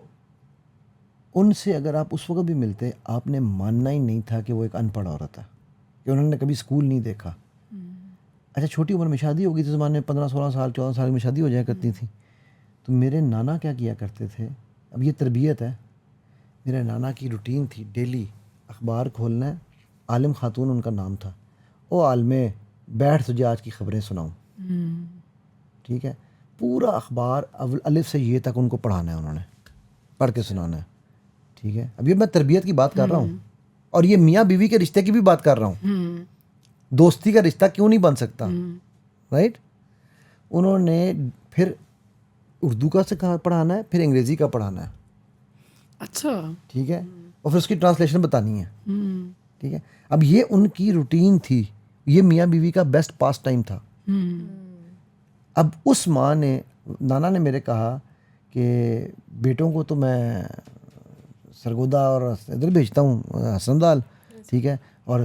ان سے اگر آپ اس وقت بھی ملتے, آپ نے ماننا ہی نہیں تھا کہ وہ ایک ان پڑھ عورت ہے, کہ انہوں نے کبھی اسکول نہیں دیکھا. اچھا چھوٹی عمر میں شادی ہو گئی تھی زمانے میں, 15-16 سال 14 سال میں شادی ہو جایا کرتی تھی. تو میرے نانا کیا کیا کرتے تھے, اب یہ تربیت ہے, میرے نانا کی روٹین تھی ڈیلی اخبار کھولنا ہے, عالم خاتون ان کا نام تھا, او عالمے بیٹھ تجھے آج کی خبریں سناؤں, ٹھیک ہے. پورا اخبار الف سے یہ تک ان کو پڑھانا ہے, انہوں نے پڑھ کے سنانا ہے, ٹھیک ہے. اب یہ میں تربیت کی بات کر رہا ہوں, اور یہ میاں بیوی کے رشتے کی بھی بات کر رہا ہوں. دوستی کا رشتہ کیوں نہیں بن سکتا, رائٹ. انہوں نے پھر اردو کا سکھا پڑھانا ہے, پھر انگریزی کا پڑھانا ہے, اچھا, ٹھیک ہے, اور پھر اس کی ٹرانسلیشن بتانی ہے, ٹھیک ہے. اب یہ ان کی روٹین تھی, یہ میاں بیوی کا بیسٹ پاس ٹائم تھا. اب اس ماں نے, نانا نے میرے کہا کہ بیٹوں کو تو میں سرگودا اور ادھر بھیجتا ہوں حسن، ٹھیک ہے, اور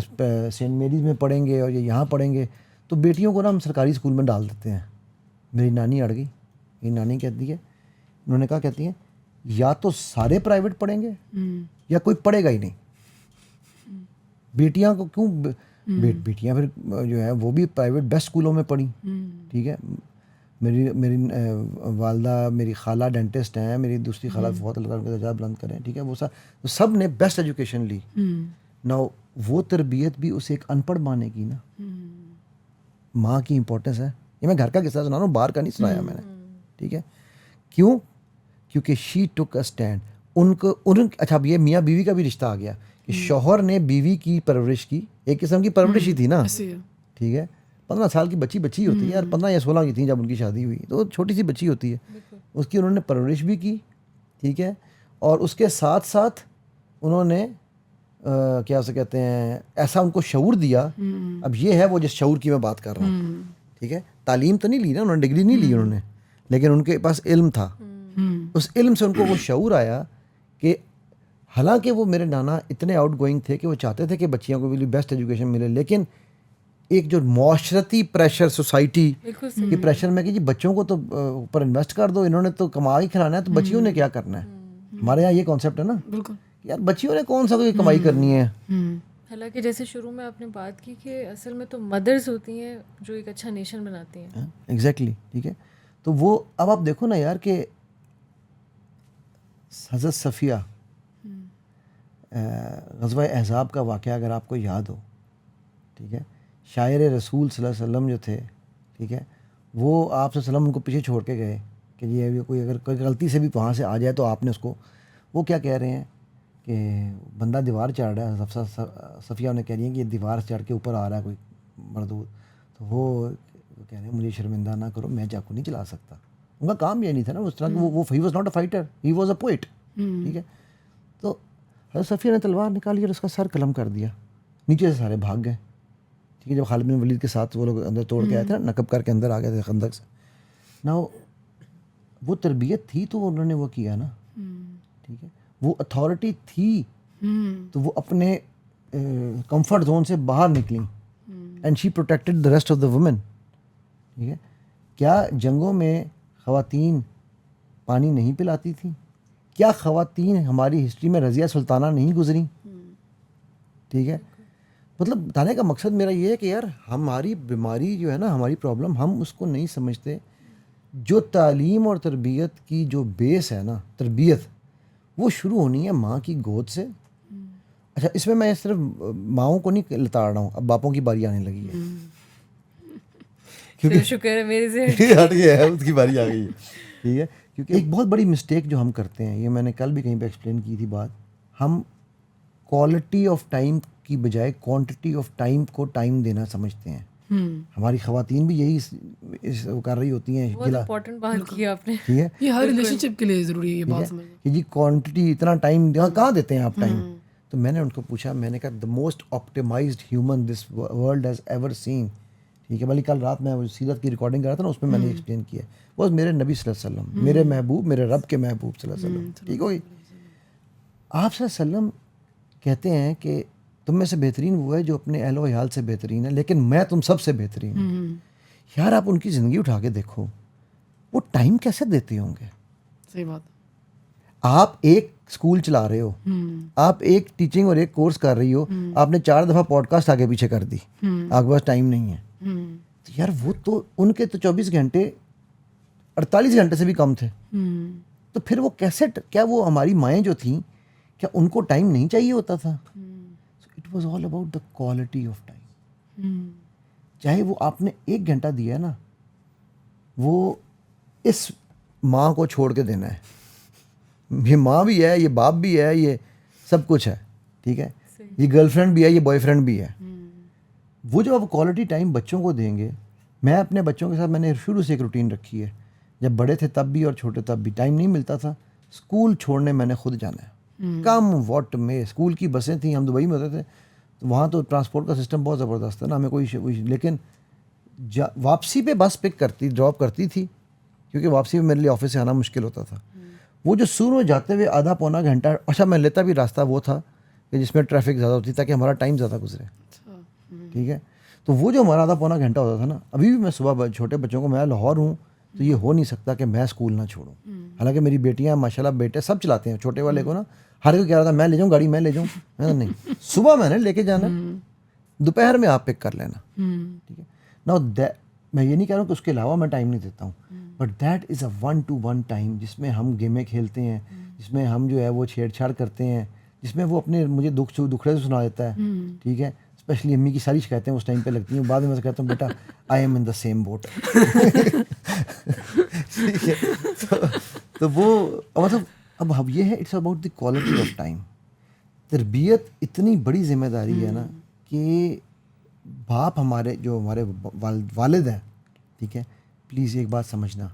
سینٹ میریز میں پڑھیں گے اور یہ یہاں پڑھیں گے, تو بیٹیوں کو نا ہم سرکاری اسکول میں ڈال دیتے ہیں. میری نانی اڑ گئی. میری نانی کہتی ہے, انہوں نے کہا, کہتی ہیں یا تو سارے پرائیویٹ پڑھیں گے یا کوئی پڑھے گا ہی نہیں. بیٹیاں کو کیوں, بیٹیاں پھر جو ہے وہ بھی پرائیویٹ بیسٹ اسکولوں میں پڑھی, ٹھیک ہے. میری والدہ, میری خالہ ڈینٹسٹ ہیں, میری دوسری خالہ بہت اللہ تعالیٰ کا درجات بلند کریں, ٹھیک ہے. وہ سب نے بیسٹ ایجوکیشن لی. نا وہ تربیت بھی اسے ایک ان پڑھ ماں نے کی نا. ماں کی امپورٹنس ہے. یہ میں گھر کا قصہ سنا رہا ہوں, باہر کا نہیں سنایا میں نے, ٹھیک ہے. کیوں؟ کیونکہ شی ٹک اے اسٹینڈ. اچھا اب یہ میاں بیوی کا بھی رشتہ آ گیا کہ شوہر نے بیوی کی پرورش کی, ایک قسم کی پرورش ہی تھی نا, ٹھیک ہے. 15 سال کی بچی ہوتی ہے یار, 15 یا 16 کی تھی جب ان کی شادی ہوئی, تو چھوٹی سی بچی ہوتی ہے, اس کی انہوں نے پرورش بھی کی, ٹھیک ہے. اور اس کے ساتھ ساتھ انہوں نے کیا اسے کہتے ہیں, ایسا ان کو شعور دیا. اب یہ ہے وہ جس شعور کی میں بات کر رہا ہوں, ٹھیک ہے. تعلیم تو نہیں لی نا انہوں نے, ڈگری نہیں لی انہوں نے, لیکن ان کے پاس علم تھا. اس علم سے ان کو وہ شعور آیا کہ حالانکہ وہ میرے نانا اتنے آؤٹ گوئنگ تھے کہ وہ چاہتے تھے کہ بچیوں کو بھی بیسٹ ایجوکیشن ملے, لیکن ایک جو معاشرتی پریشر, سوسائٹی کے پریشر میں کہ جی بچوں کو تو اوپر انویسٹ کر دو, انہوں نے تو کما ہی کھلانا ہے, تو بچیوں نے کیا کرنا ہے. ہمارے یہاں یہ کانسیپٹ ہے نا, بالکل یار بچیوں نے کون سا کوئی کمائی کرنی ہے. حالانکہ جیسے شروع میں آپ نے بات کی کہ اصل میں تو مدرز ہوتی ہیں جو ایک اچھا نیشن بناتی ہیں. ایگزیکٹلی, ٹھیک ہے. تو وہ اب آپ دیکھو نا یار کہ حضرت صفیہ, غزوہ احزاب کا واقعہ اگر آپ کو یاد ہو, ٹھیک ہے, شاعر رسول صلی اللہ علیہ وسلم جو تھے, ٹھیک ہے, وہ آپ صلی اللہ علیہ وسلم ان کو پیچھے چھوڑ کے گئے کہ یہ کوئی اگر کوئی غلطی سے بھی وہاں سے آ جائے تو آپ نے اس کو, وہ کیا کہہ رہے ہیں کہ بندہ دیوار چڑھ رہا ہے, صفیہ نے کہہ رہی ہیں کہ یہ دیوار چڑھ کے اوپر آ رہا ہے کوئی مردود, تو وہ کہہ رہے ہیں مجھے شرمندہ نہ کرو, میں چاقو نہیں چلا سکتا. ان کا کام یہ نہیں تھا نا اس طرح کہ وہ he was not a fighter, he was a poet, ٹھیک ہے. تو حضرت صفیہ نے تلوار نکالی اور اس کا سر قلم کر دیا, نیچے سے سارے بھاگ گئے, ٹھیک ہے. جب خالد بن ولید کے ساتھ وہ لوگ اندر توڑ کے آئے تھے نا, نقب کر کے اندر آ گئے تھے خندق سے نا, وہ تربیت تھی تو انہوں نے وہ کیا نا, ٹھیک ہے. وہ اتھارٹی تھی تو وہ اپنے کمفرٹ زون سے باہر نکلیں, and she protected the rest of the woman, ٹھیک ہے. کیا جنگوں میں خواتین پانی نہیں پلاتی تھیں؟ کیا خواتین ہماری ہسٹری میں رضیہ سلطانہ نہیں گزری؟ ٹھیک ہے. مطلب بتانے کا مقصد میرا یہ ہے کہ یار ہماری بیماری جو ہے نا، ہماری پرابلم، ہم اس کو نہیں سمجھتے. جو تعلیم اور تربیت کی جو بیس ہے نا، تربیت وہ شروع ہونی ہے ماں کی گود سے. اچھا اس میں میں صرف ماؤں کو نہیں لتاڑ رہا ہوں، اب باپوں کی باری آنے لگی ہے، کیونکہ شکر ہے میرے سے ہٹ گیا ہے، اس کی باری آ گئی ہے. ٹھیک ہے، کیونکہ ایک بہت بڑی مسٹیک جو ہم کرتے ہیں، یہ میں نے کل بھی کہیں پہ ایکسپلین کی تھی بات، ہم کوالٹی آف ٹائم کی بجائے کوانٹٹی آف ٹائم کو ٹائم دینا سمجھتے ہیں. ہماری خواتین بھی یہی وہ کر رہی ہوتی ہیں، بہت امپورٹنٹ بات کی آپ نے. ٹھیک ہے، یہ ہر ریلیشن شپ کے لیے ضروری ہے یہ بات سمجھنا. کہ جی کوانٹٹی اتنا ٹائم کہاں دیتے ہیں آپ ٹائم. تو میں نے ان کو پوچھا، میں نے کہا the most optimised human this world has ever seen. ٹھیک ہے، بھلی کل رات میں سیرت کی ریکارڈنگ کر رہا تھا نا، اس میں نے ایکسپلین کیا وہ میرے نبی صلی اللہ علیہ وسلم، میرے محبوب، میرے رب کے محبوب صلی اللہ علیہ وسلم. ٹھیک ہوگی، آپ صلی اللہ علیہ وسلم کہتے ہیں کہ تم میں سے بہترین وہ ہے جو اپنے اہل و عیال سے بہترین ہے، لیکن میں تم سب سے بہترین ہوں. یار آپ ان کی زندگی اٹھا کے دیکھو، وہ ٹائم کیسے دیتے ہوں گے. صحیح بات. آپ ایک اسکول چلا رہے ہو، آپ ایک ٹیچنگ اور ایک کورس کر رہی ہو، آپ نے 4 دفعہ پوڈ کاسٹ آگے پیچھے کر دی، آپ کے پاس ٹائم نہیں ہے. تو یار وہ تو ان کے تو 24 گھنٹے 48 گھنٹے سے بھی کم تھے. تو پھر وہ کیسے، کیا وہ ہماری مائیں جو تھیں، کیا ان کو ٹائم نہیں چاہیے ہوتا تھا؟ It was all about the quality of time. چاہے وہ آپ نے 1 گھنٹہ دیا ہے نا، وہ اس ماں کو چھوڑ کے دینا ہے. یہ ماں بھی ہے، یہ باپ بھی ہے، یہ سب کچھ ہے. ٹھیک ہے، یہ گرل فرینڈ بھی ہے، یہ بوائے فرینڈ بھی ہے. وہ جو آپ کوالٹی ٹائم بچوں کو دیں گے، میں اپنے بچوں کے ساتھ میں نے شروع سے ایک روٹین رکھی ہے. جب بڑے تھے تب بھی اور چھوٹے تب بھی ٹائم نہیں ملتا تھا، اسکول چھوڑنے میں نے خود جانا ہے. کم واٹ میں اسکول کی بسیں تھیں، ہم دبئی میں ہوتے تھے تو وہاں تو ٹرانسپورٹ کا سسٹم بہت زبردست ہے نا، ہمیں کوئی لیکن واپسی پہ بس پک کرتی ڈراپ کرتی تھی، کیونکہ واپسی میں میرے لیے آفس سے آنا مشکل ہوتا تھا. وہ جو شروع میں جاتے ہوئے آدھا پونا گھنٹہ، اچھا میں لیتا بھی راستہ وہ تھا کہ جس میں ٹریفک زیادہ ہوتی تاکہ ہمارا ٹائم زیادہ گزرے. ٹھیک ہے، تو وہ جو ہمارا آدھا پونا گھنٹہ ہوتا تھا نا، ابھی بھی میں صبح چھوٹے بچوں کو، میں لاہور ہوں تو یہ ہو نہیں سکتا کہ میں اسکول نہ چھوڑوں. حالانکہ میری بیٹیاں ماشاءاللہ، بیٹے سب چلاتے ہیں، چھوٹے والے کو نا ہر کوئی کہہ رہا تھا میں لے جاؤں گاڑی، میں لے جاؤں. میں نہیں، صبح میں نے لے کے جانا، دوپہر میں آپ پک کر لینا. ٹھیک ہے نا، میں یہ نہیں کہہ رہا ہوں کہ اس کے علاوہ میں ٹائم نہیں دیتا ہوں، but that is a 1-to-1 time جس میں ہم گیمیں کھیلتے ہیں، جس میں ہم جو ہے وہ چھیڑ چھاڑ کرتے ہیں، جس میں وہ اپنے مجھے دکھڑے سے سنا دیتا ہے. ٹھیک ہے، اسپیشلی امی کی ساری شکایتیں اس ٹائم پہ لگتی ہیں، بعد میں سے کہتا ہوں بیٹا I am in the same boat. ٹھیک ہے، تو وہ مطلب اب یہ ہے it's about the quality of time. تربیت اتنی بڑی ذمہ داری ہے نا کہ باپ ہمارے جو ہمارے والد ہیں، ٹھیک ہے، پلیز ایک بات سمجھنا،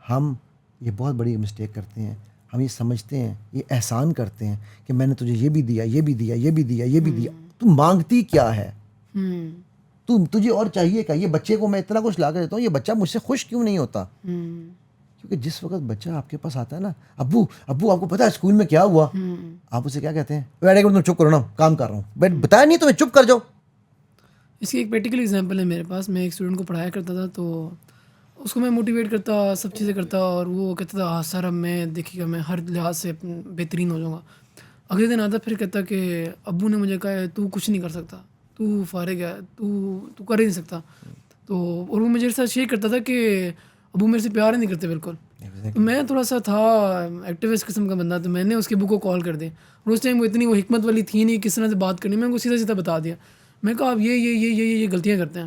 ہم یہ بہت بڑی مسٹیک کرتے ہیں. ہم یہ سمجھتے ہیں، یہ احسان کرتے ہیں کہ میں نے تجھے یہ بھی دیا، یہ بھی دیا، یہ بھی دیا، یہ بھی دیا. تو مانگتی کیا ہے؟ تجھے اور چاہیے کیا؟ یہ بچے کو میں اتنا کچھ لا کے دیتا ہوں، یہ بچہ مجھ سے خوش کیوں نہیں ہوتا؟ کیونکہ جس وقت بچہ آپ کے پاس آتا ہے نا، ابو آپ کو پتا ہے اسکول میں کیا ہوا، آپ اسے کیا کہتے ہیں؟ بیٹھے تم چپ کرو نا، کام کر رہا ہوں. بتایا نہیں تمہیں، چپ کر جاؤ. اس کی ایک پریکٹیکل ایگزامپل ہے میرے پاس. میں ایک اسٹوڈنٹ کو پڑھایا کرتا تھا، تو اس کو میں موٹیویٹ کرتا، سب چیزیں کرتا، اور وہ کہتا تھا سر اب میں دیکھیے گا میں ہر لحاظ سے بہترین ہو جاؤں گا. اگلے دن آتا پھر کہتا کہ ابو نے مجھے کہا ہے تو کچھ نہیں کر سکتا، تو فارغ ہے، تو کر ہی نہیں سکتا. تو اور وہ مجھے ساتھ شیئر کرتا تھا کہ ابو میرے سے پیار ہی نہیں کرتے بالکل. تو میں تھوڑا سا تھا ایکٹیوسٹ قسم کا بندہ، تو میں نے اس کے ابو کو کال کر دی. اور اس ٹائم وہ اتنی وہ حکمت والی تھی نہیں کس طرح سے بات کرنی، میں ان کو سیدھا سیدھا بتا دیا. میں کہا آپ یہ غلطیاں کرتے ہیں.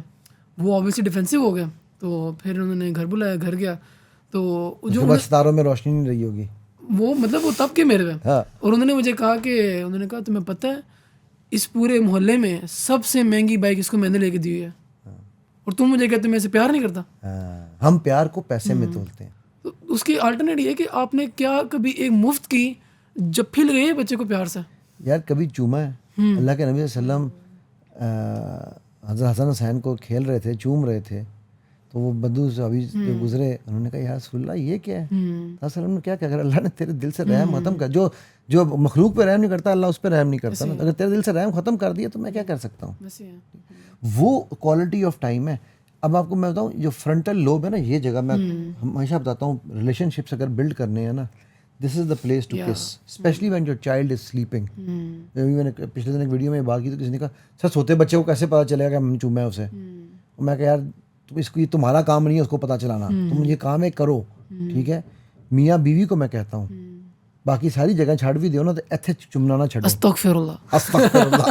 وہ آبویسلی ڈیفینسو ہو گیا. تو پھر انہوں نے گھر بلایا، گھر گیا تو جو ستاروں میں روشنی نہیں رہی ہوگی وہ مطلب وہ تب کے میرے پہ. اور انہوں نے مجھے کہا کہ انہوں نے کہا تمہیں پتہ ہے اس پورے محلے میں سب سے مہنگی بائک اس کو میں نے لے کے دی ہے، اور تم مجھے کہتے میں اسے پیار نہیں کرتا. ہم پیار کو پیسے میں تولتے ہیں. تو اس کی الٹرنیٹ یہ ہے کہ آپ نے کیا کبھی ایک مفت کی جپھی لگائی ہے بچے کو پیار سے؟ یار کبھی چوما ہے؟ اللہ کے نبی صلی اللہ علیہ وسلم حضرت حسن حسین کو کھیل رہے تھے، چوم رہے تھے، تو وہ بدو صحابی جو گزرے، انہوں نے کہا یا رسول اللہ یہ کیا ہے؟ وسلم نے کیا کہا، اللہ نے تیرے دل سے رحم ختم کر، جو مخلوق پہ رحم نہیں کرتا اللہ اس پہ رحم نہیں کرتا نا. اگر تیرے دل سے رحم ختم کر دیا تو میں کیا کر سکتا ہوں؟ وہ کوالٹی آف ٹائم ہے. اب آپ کو میں بتاؤں جو فرنٹل لوب ہے نا، یہ جگہ میں ہمیشہ بتاتا ہوں ریلیشن شپس اگر بلڈ کرنے ہیں نا، this is the place to kiss especially when your child is sleeping. میں نے پچھلے دن ایک ویڈیو میں بات کی تو کسی نے کہا سر سوتے بچے کو کیسے پتہ چلے گا کہ ہم نے چوما ہے اسے. میں کہا یار اس کو یہ تمہارا کام نہیں ہے اس کو پتہ چلانا, تم یہ کام ہے کرو, ٹھیک ہے. میاں بیوی کو میں کہتا ہوں باقی ساری جگہ چھاڑ بھی دیو نا تو ایتھے چمنا نہ چھڑو. استغفر اللہ, استغفر اللہ.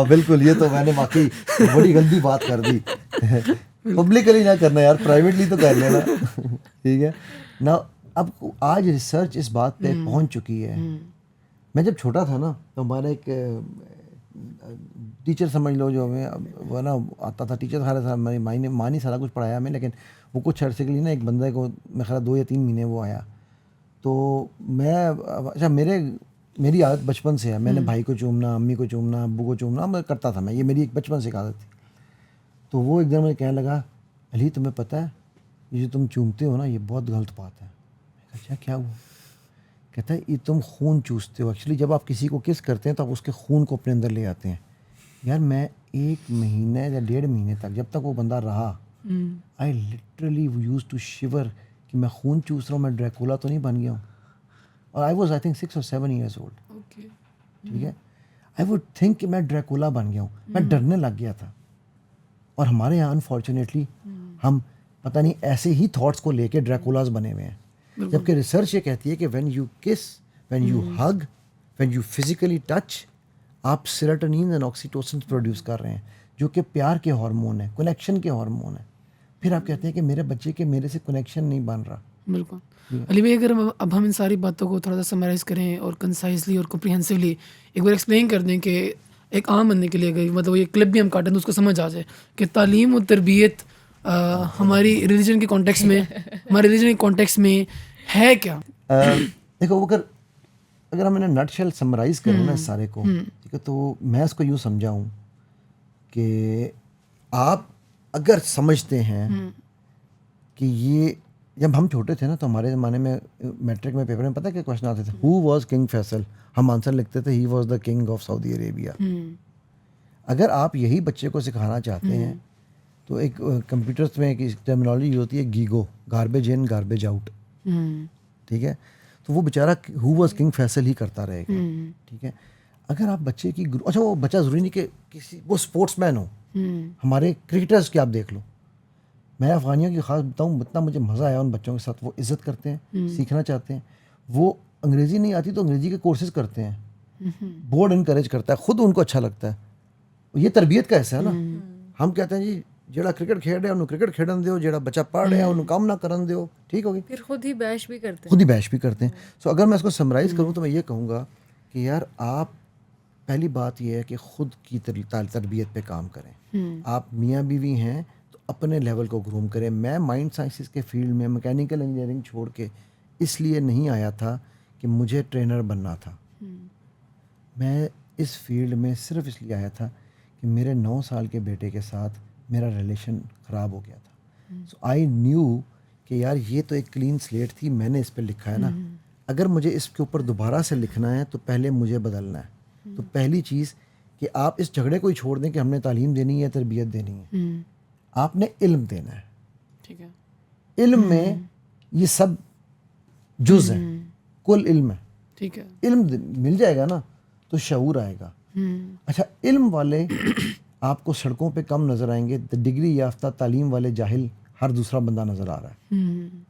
بالکل, یہ تو میں نے واقعی بڑی گندی بات کر دی. پبلکلی نہ کرنا یار, پرائیویٹلی تو کر لینا, ٹھیک ہے نا. اب آج ریسرچ اس بات پہ پہنچ چکی ہے. میں جب چھوٹا تھا نا تو ہمارا ایک ٹیچر سمجھ لو جو ہمیں وہ نا آتا تھا, ٹیچر سارا ماں نے سارا کچھ پڑھایا ہمیں, لیکن وہ کچھ عرصے کے لیے نا ایک بندے کو میں خیال 2 یا 3 مہینے وہ آیا. تو میں اچھا میری عادت بچپن سے ہے, میں نے بھائی کو چومنا, امی کو چومنا, ابو کو چومنا میں کرتا تھا, میں یہ میری ایک بچپن سے ایک عادت تھی. تو وہ ایک دن مجھے کہنے لگا علی تمہیں پتہ ہے یہ جو تم چومتے ہو نا یہ بہت غلط بات ہے. میں کہا اچھا کیا ہوا؟ کہتا ہے یہ تم خون چوستے ہو. ایکچولی جب آپ کسی کو کس کرتے ہیں تو آپ اس کے خون کو اپنے اندر لے آتے ہیں. یار میں 1 مہینہ یا 1.5 مہینے تک جب تک وہ بندہ رہا I literally use to sure کہ میں خون چوس رہا ہوں, میں ڈریکولا تو نہیں بن گیا ہوں. اور I was I think 6 or 7 years old, ٹھیک ہے. آئی ووڈ تھنک کہ میں ڈریکولا بن گیا ہوں, میں ڈرنے لگ گیا تھا. اور ہمارے یہاں انفارچونیٹلی ہم پتہ نہیں ایسے ہی تھاٹس کو لے کے ڈریکولاز بنے ہوئے ہیں, جبکہ ریسرچ یہ کہتی ہے کہ وین یو کس, when you hug, when you physically touch, آپ سیروٹونین اینڈ آکسیٹوسن پروڈیوس کر رہے ہیں جو کہ پیار کے ہارمون ہیں, کنیکشن کے ہارمون ہیں. پھر آپ کہتے ہیں کہ میرے بچے کے میرے سے کنیکشن نہیں بن رہا. بالکل. علی بھائی اگر اب ہم ان ساری باتوں کو تھوڑا سا سمرائز کریں اور کنسائزلی اور کمپریہنسولی ایک بار ایکسپلین کر دیں کہ ایک عام بندے کے لیے مطلب یہ کلپ بھی ہم کاٹیں تو اس کو سمجھ آ جائے کہ تعلیم و تربیت ہماری ریلیجن کے کانٹیکس میں, ہمارے ریلیجن کے کانٹیکس میں ہے کیا. دیکھو اگر ہم نٹ شیل سمرائز کریں نا سارے کو, ٹھیک ہے, تو میں اس کو یوں سمجھاؤں کہ آپ اگر سمجھتے ہیں کہ یہ جب ہم چھوٹے تھے نا تو ہمارے زمانے میں میٹرک میں پیپر میں پتہ کیا کوشچن آتے تھے, ہو واز کنگ فیصل, ہم آنسر لکھتے تھے he was the king of Saudi Arabia. اگر آپ یہی بچے کو سکھانا چاہتے ہیں تو ایک کمپیوٹرس میں ایک ٹرمینالوجی ہوتی ہے گیگو, گاربیج ان گاربیج آؤٹ, ٹھیک ہے. تو وہ بیچارہ ہو واز کنگ فیصل ہی کرتا رہے گا, ٹھیک ہے. اگر آپ بچے کی اچھا وہ بچہ ضروری نہیں کہ کسی وہ اسپورٹس مین ہو, ہمارے کرکٹرز کے آپ دیکھ لو, میں افغانیوں کی خاص بتاؤں اتنا مجھے مزہ آیا ان بچوں کے ساتھ, وہ عزت کرتے ہیں, سیکھنا چاہتے ہیں, وہ انگریزی نہیں آتی تو انگریزی کے کورسز کرتے ہیں, بورڈ انکریج کرتا ہے, خود ان کو اچھا لگتا ہے. یہ تربیت کا حصہ ہے نا. ہم کہتے ہیں جی جڑا کرکٹ کھیل رہا ہے انہوں کرکٹ کھیڈن دیو, جڑا بچہ پڑھ رہا ہے انہوں کام نہ کرن دیو, ٹھیک ہوگی. پھر خود ہی بیش بھی کرتے ہیں. سو اگر میں اس کو سمرائز کروں تو میں یہ کہوں گا کہ یار آپ پہلی بات یہ ہے کہ خود کی تربیت پہ کام کریں. آپ میاں بیوی ہیں تو اپنے لیول کو گروم کریں. میں مائنڈ سائنسز کے فیلڈ میں میکینیکل انجینئرنگ چھوڑ کے اس لیے نہیں آیا تھا کہ مجھے ٹرینر بننا تھا. میں اس فیلڈ میں صرف اس لیے آیا تھا کہ میرے 9 سال کے بیٹے کے ساتھ میرا ریلیشن خراب ہو گیا تھا. سو آئی نیو کہ یار یہ تو ایک کلین سلیٹ تھی, میں نے اس پہ لکھا ہے نا, اگر مجھے اس کے اوپر دوبارہ سے لکھنا ہے تو پہلے مجھے بدلنا ہے. تو پہلی چیز کہ آپ اس جھگڑے کو ہی چھوڑ دیں کہ ہم نے تعلیم دینی ہے تربیت دینی ہے, آپ نے علم دینا ہے, ٹھیک ہے. علم میں یہ سب جز ہیں, کل علم ہے, ٹھیک ہے. علم مل جائے گا نا تو شعور آئے گا. اچھا علم والے آپ کو سڑکوں پہ کم نظر آئیں گے, ڈگری یافتہ تعلیم والے جاہل ہر دوسرا بندہ نظر آ رہا ہے.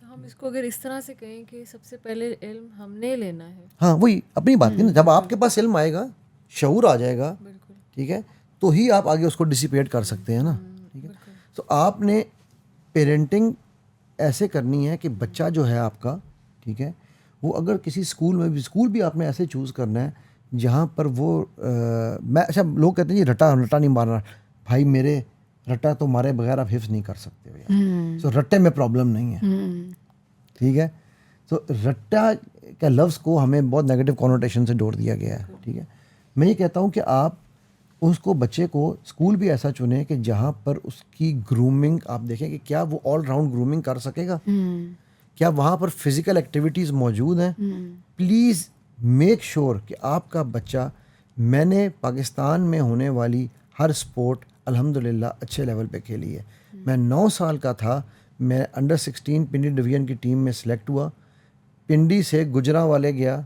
تو ہم اس کو اگر اس طرح سے کہیں کہ سب سے پہلے علم ہم نے لینا ہے. ہاں وہی اپنی بات کی نا, جب آپ کے پاس علم آئے گا, شعور آ جائے گا, ٹھیک ہے, تو ہی آپ آگے اس کو ڈسیپیٹ کر سکتے ہیں نا, ٹھیک ہے. تو آپ نے پیرنٹنگ ایسے کرنی ہے کہ بچہ جو ہے آپ کا, ٹھیک ہے, وہ اگر کسی اسکول بھی آپ نے ایسے چوز کرنا ہے جہاں پر وہ میں اچھا لوگ کہتے ہیں جی رٹا نہیں مارنا, بھائی میرے رٹا تو مارے بغیر آپ حفظ نہیں کر سکتے ہو یار. سو رٹے میں پرابلم نہیں ہے, ٹھیک ہے. تو رٹا کا لفظ کو ہمیں بہت نیگیٹو کونوٹیشن سے جوڑ دیا گیا ہے, ٹھیک ہے. میں یہ کہتا ہوں کہ آپ اس کو بچے کو اسکول بھی ایسا چنیں کہ جہاں پر اس کی گرومنگ آپ دیکھیں کہ کیا وہ آل راؤنڈ گرومنگ کر سکے گا, کیا وہاں پر فزیکل ایکٹیویٹیز موجود ہیں. پلیز میک شور کہ آپ کا بچہ, میں نے پاکستان میں ہونے والی ہر سپورٹ الحمدللہ اچھے لیول پہ کھیلی ہے. میں 9 سال کا تھا, میں انڈر 16 پنڈی ڈویژن کی ٹیم میں سلیکٹ ہوا. پنڈی سے گجرانوالے گیا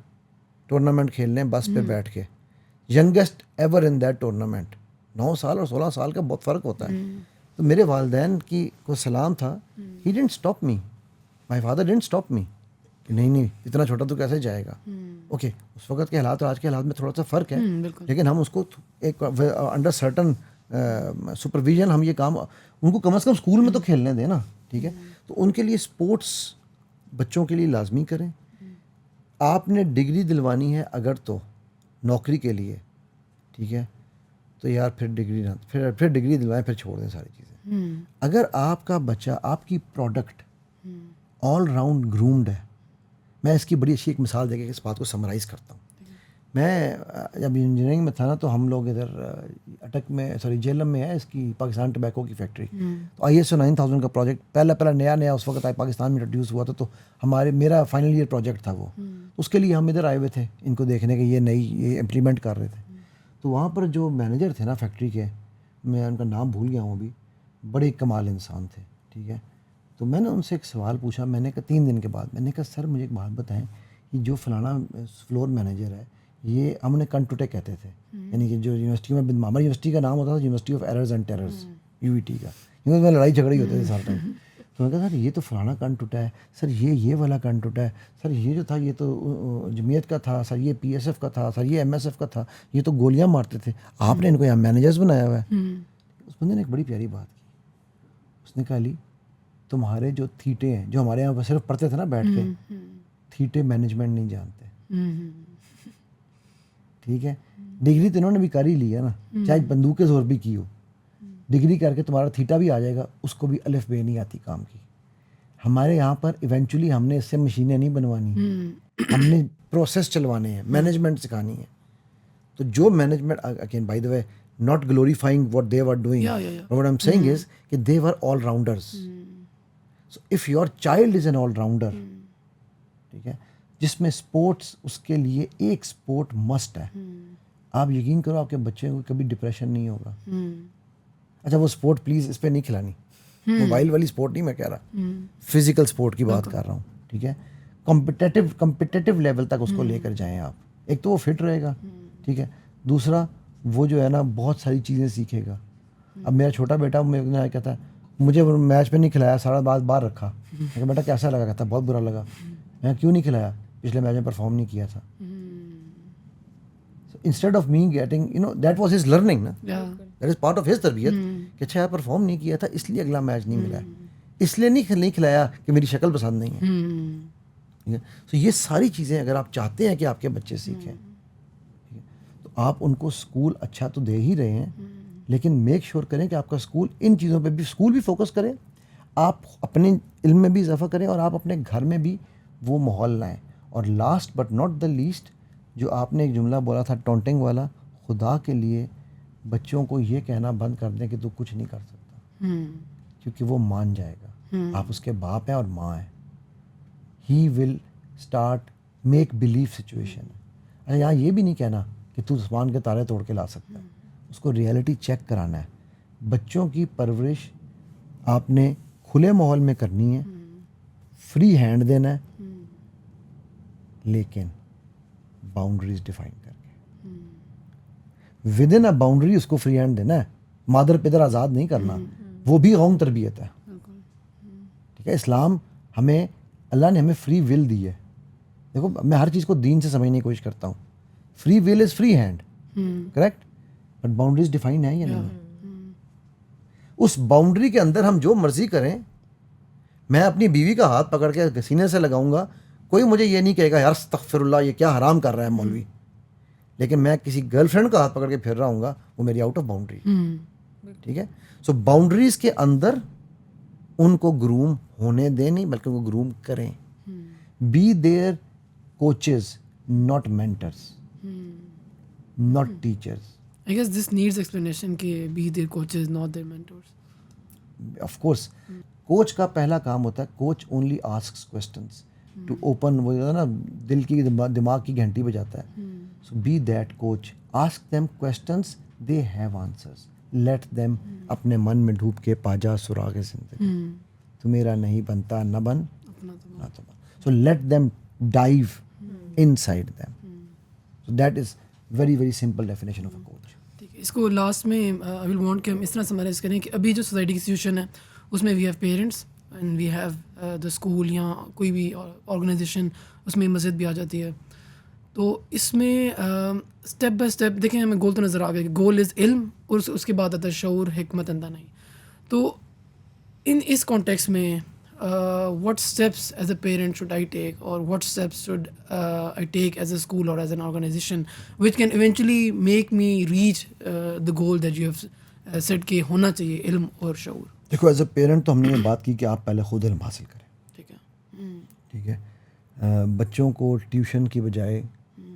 ٹورنامنٹ کھیلنے بس پہ بیٹھ کے, youngest ever in that tournament. 9 سال اور 16 سال کا بہت فرق ہوتا ہے. تو میرے والدین کی کو سلام تھا, he didn't stop me, my father didn't stop me, کہ نہیں اتنا چھوٹا تو کیسے جائے گا. اوکے, اس وقت کے حالات اور آج کے حالات میں تھوڑا سا فرق ہے, لیکن ہم اس کو ایک انڈر سرٹن سپرویژن ہم یہ کام ان کو کم از کم اسکول میں تو کھیلنے دیں نا. ٹھیک ہے, تو ان کے لیے اسپورٹس بچوں کے لیے لازمی کریں. آپ نے ڈگری دلوانی ہے اگر تو نوکری کے لیے, ٹھیک ہے, تو یار پھر ڈگری نہ پھر ڈگری دلوائیں, پھر چھوڑ دیں ساری چیزیں. اگر آپ کا بچہ آپ کی پروڈکٹ آل راؤنڈ گرومڈ ہے, میں اس کی بڑی اچھی ایک مثال دے کے اس بات کو سمرائز کرتا ہوں. میں جب انجینئرنگ میں تھا نا, تو ہم لوگ ادھر اٹک میں جیلم میں ہے اس کی پاکستان ٹبیکو کی فیکٹری. تو ISO 9000 کا پروجیکٹ پہلا نیا اس وقت پاکستان میں انٹروڈیوس ہوا تھا, تو میرا فائنل ایئر پروجیکٹ تھا وہ. اس کے لیے ہم ادھر آئے ہوئے تھے ان کو دیکھنے کے, یہ امپلیمنٹ کر رہے تھے. تو وہاں پر جو مینیجر تھے نا فیکٹری کے, میں ان کا نام بھول گیا ہوں ابھی, بڑے کمال انسان تھے. ٹھیک ہے, تو میں نے ان سے ایک سوال پوچھا, میں نے کہا 3 دن کے بعد, میں نے کہا سر مجھے ایک بات بتائیں, کہ جو فلانا فلور مینیجر ہے, یہ ہم نے کنٹوٹے کہتے تھے, یعنی کہ جو یونیورسٹی میں ہماری یونیورسٹی کا نام ہوتا تھا university of errors and ٹیررز, UET کا, کیونکہ میں لڑائی جھگڑے ہوتے تھے سارا ٹائم. تو میں کہا سر یہ تو فلانا کنٹوٹا ہے, سر یہ والا کنٹوٹا ہے, سر یہ جو تھا یہ تو جمعیت کا تھا, سر یہ PSF کا تھا, سر یہ MSF کا تھا, یہ تو گولیاں مارتے تھے, آپ نے ان کو یہاں مینیجرز بنایا ہوا ہے. اس بندے نے ایک بڑی پیاری بات کی, اس نے کہا علی تمہارے جو تھیٹے ہیں, جو ہمارے یہاں پر صرف پڑھتے تھے نا بیٹھ کے, تھیٹے مینجمنٹ نہیں جانتے. ٹھیک ہے, ڈگری تو انہوں نے بھی کر ہی لی ہے نا, چاہے بندوق کے زور بھی کی ہو, ڈگری کر کے تمہارا تھیٹا بھی آ جائے گا, اس کو بھی الف بے نہیں آتی کام کی. ہمارے یہاں پر ایونچولی ہم نے اس سے مشینیں نہیں بنوانی, ہم نے پروسیس چلوانے ہیں, مینجمنٹ سکھانی ہے. تو جو management, again by the way not glorifying what they were doing, but what I'm saying is کہ they were all rounders. So if your child is an all rounder, ٹھیک ہے, جس میں اسپورٹس اس کے لیے ایک اسپورٹ مسٹ ہے, آپ یقین کرو آپ کے بچے کو کبھی ڈپریشن نہیں ہوگا. اچھا وہ اسپورٹ پلیز اس پہ نہیں کھلانی, موبائل والی اسپورٹ نہیں میں کہہ رہا, فزیکل اسپورٹ کی بات کر رہا ہوں. ٹھیک ہے, کمپٹیٹیو لیول تک اس کو لے کر جائیں آپ. ایک تو وہ فٹ رہے گا, ٹھیک ہے, دوسرا وہ جو ہے نا بہت ساری چیزیں سیکھے گا. اب میرا چھوٹا بیٹا میرے کہتا ہے مجھے میچ پہ نہیں کھلایا, سارا بات باہر رکھا. میں کہا بیٹا کیسا لگا, کہتا بہت برا لگا. میں کیوں نہیں کھلایا, پچھلے میچ میں پرفارم نہیں کیا تھا. Instead of me getting that was his learning نا, that is part of his تربیت, کہ اچھا پرفارم نہیں کیا تھا اس لیے اگلا میچ نہیں ملا, اس لیے نہیں کھلایا کہ میری شکل پسند نہیں ہے. تو یہ ساری چیزیں اگر آپ چاہتے ہیں کہ آپ کے بچے سیکھیں, تو آپ ان کو اسکول اچھا تو دے ہی رہے ہیں, لیکن میک شیور کریں کہ آپ کا اسکول ان چیزوں پہ بھی, اسکول بھی فوکس کریں, آپ اپنے علم میں بھی اضافہ کریں, اور آپ اپنے گھر میں بھی وہ ماحول لائیں. اور last but not the least, جو آپ نے ایک جملہ بولا تھا ٹونٹنگ والا, خدا کے لیے بچوں کو یہ کہنا بند کر دیں کہ تو کچھ نہیں کر سکتا, کیونکہ وہ مان جائے گا. آپ اس کے باپ ہیں اور ماں ہیں. He will start make blue situation. اچھا یہاں یہ بھی نہیں کہنا کہ تو آسمان کے تارے توڑ کے لا سکتا ہے, اس کو ریئلٹی چیک کرانا ہے. بچوں کی پرورش آپ نے کھلے ماحول میں کرنی ہے, فری ہینڈ دینا ہے, لیکن باؤنڈریز ڈیفائن کر کے, ود ان اے باؤنڈری اس کو فری ہینڈ دینا ہے. مادر پدر آزاد نہیں کرنا, وہ بھی قوم تربیت ہے. ٹھیک ہے, اسلام ہمیں, اللہ نے ہمیں فری ول دی ہے. دیکھو میں ہر چیز کو دین سے سمجھنے کی کوشش کرتا ہوں. Free will is free hand, correct, but boundaries define ہیں یا نہیں. اس باؤنڈری کے اندر ہم جو مرضی کریں, میں اپنی بیوی کا ہاتھ پکڑ کے سینے سے لگاؤں گا, کوئی مجھے یہ نہیں کہے گا یار استغفر اللہ یہ کیا حرام کر رہا ہے مولوی. لیکن میں کسی گرل فرینڈ کا ہاتھ پکڑ کے پھر رہا ہوں گا, وہ میری آؤٹ آف باؤنڈری. ٹھیک ہے, سو باؤنڈریز کے اندر ان کو گروم ہونے دیں, نہیں بلکہ وہ گروم کریں. Be their coaches not mentors, not teachers. I guess this needs explanation کہ be their coaches not their mentors. Of course. Coach کا پہلا کام ہوتا ہے, coach only asks questions to open, وہ نا دل کی دماغ کی گھنٹی بجاتا ہے. So be that coach. Ask them questions, they have answers. Let them اپنے من میں ڈوب کے پا جا سراغ زندگی. تو میرا نہیں بنتا نہ بن اپنا تو نہ تو بن. So let them dive inside them. So that is very very simple definition of a coach. ٹھیک ہے. اس کو لاسٹ میں آئی ول وانٹ کہ ہم اس طرح سمرائز کریں کہ ابھی جو سوسائٹی کی سچویشن ہے اس میں we have parents and we have the school یا کوئی بھی آرگنائزیشن, اس میں مسجد بھی آ جاتی ہے. تو اس میں اسٹیپ بائی اسٹیپ دیکھیں ہمیں گول تو نظر آ گیا کہ گول از علم, اور اس کے بعد آتا ہے شعور, حکمت, دانائی. تو اس کانٹیکس میں what steps as a parent should I take, or what steps should I take as a school or as an organization which can eventually make me reach the goal that you have said کہ ہونا چاہیے علم اور شعور. دیکھو as a parent تو ہم نے یہ بات کی کہ آپ پہلے خود علم حاصل کریں. ٹھیک ہے. ٹھیک ہے. بچوں کو ٹیوشن کی بجائے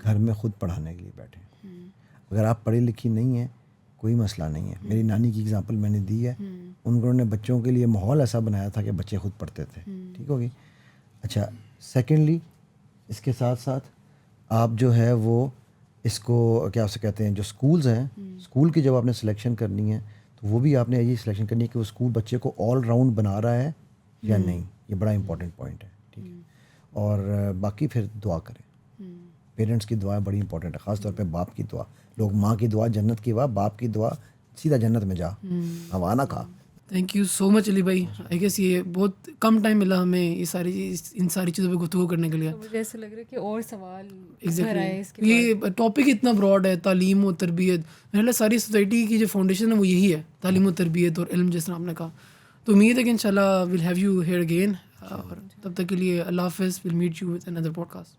گھر میں خود پڑھانے کے لیے بیٹھیں. اگر آپ پڑھی لکھی نہیں ہیں کوئی مسئلہ نہیں ہے. میری نانی کی اگزامپل میں نے دی ہے, انہوں نے بچوں کے لیے ماحول ایسا بنایا تھا کہ بچے خود پڑھتے تھے. ٹھیک ہوگی. اچھا, سیکنڈلی اس کے ساتھ ساتھ آپ جو ہے وہ اس کو کیا اسے کہتے ہیں, جو اسکولز ہیں, اسکول کی جب آپ نے سلیکشن کرنی ہے تو وہ بھی آپ نے یہی سلیکشن کرنی ہے کہ وہ اسکول بچے کو آل راؤنڈ بنا رہا ہے یا نہیں. یہ بڑا امپورٹنٹ پوائنٹ ہے. ٹھیک ہے. اور باقی پھر دعا کریں. پیرنٹس کی دعا بڑی امپورٹنٹ ہے, خاص طور پہ باپ کی دعا. لوگ ماں کی دعا جنت کی دعا, باپ کی دعا سیدھا جنت میں جا, ہوا نہ کھا. تھینک یو سو مچ علی بھائی. آئی گیس یہ بہت کم ٹائم ملا ہمیں یہ ان ساری چیزوں پہ گفتگو کرنے کے لیے. مجھے ایسا لگ رہا ہے کہ اور سوال ایگزیکٹلی یہ ٹاپک اتنا براڈ ہے, تعلیم و تربیت. میرا ساری سوسائٹی کی جو فاؤنڈیشن ہے وہ یہی ہے, تعلیم و تربیت اور علم, جس طرح آپ نے کہا. تو امید ہے کہ انشاءاللہ we'll have you here again, اور تب تک کے لیے اللہ حافظ. We'll meet you with another pod cost.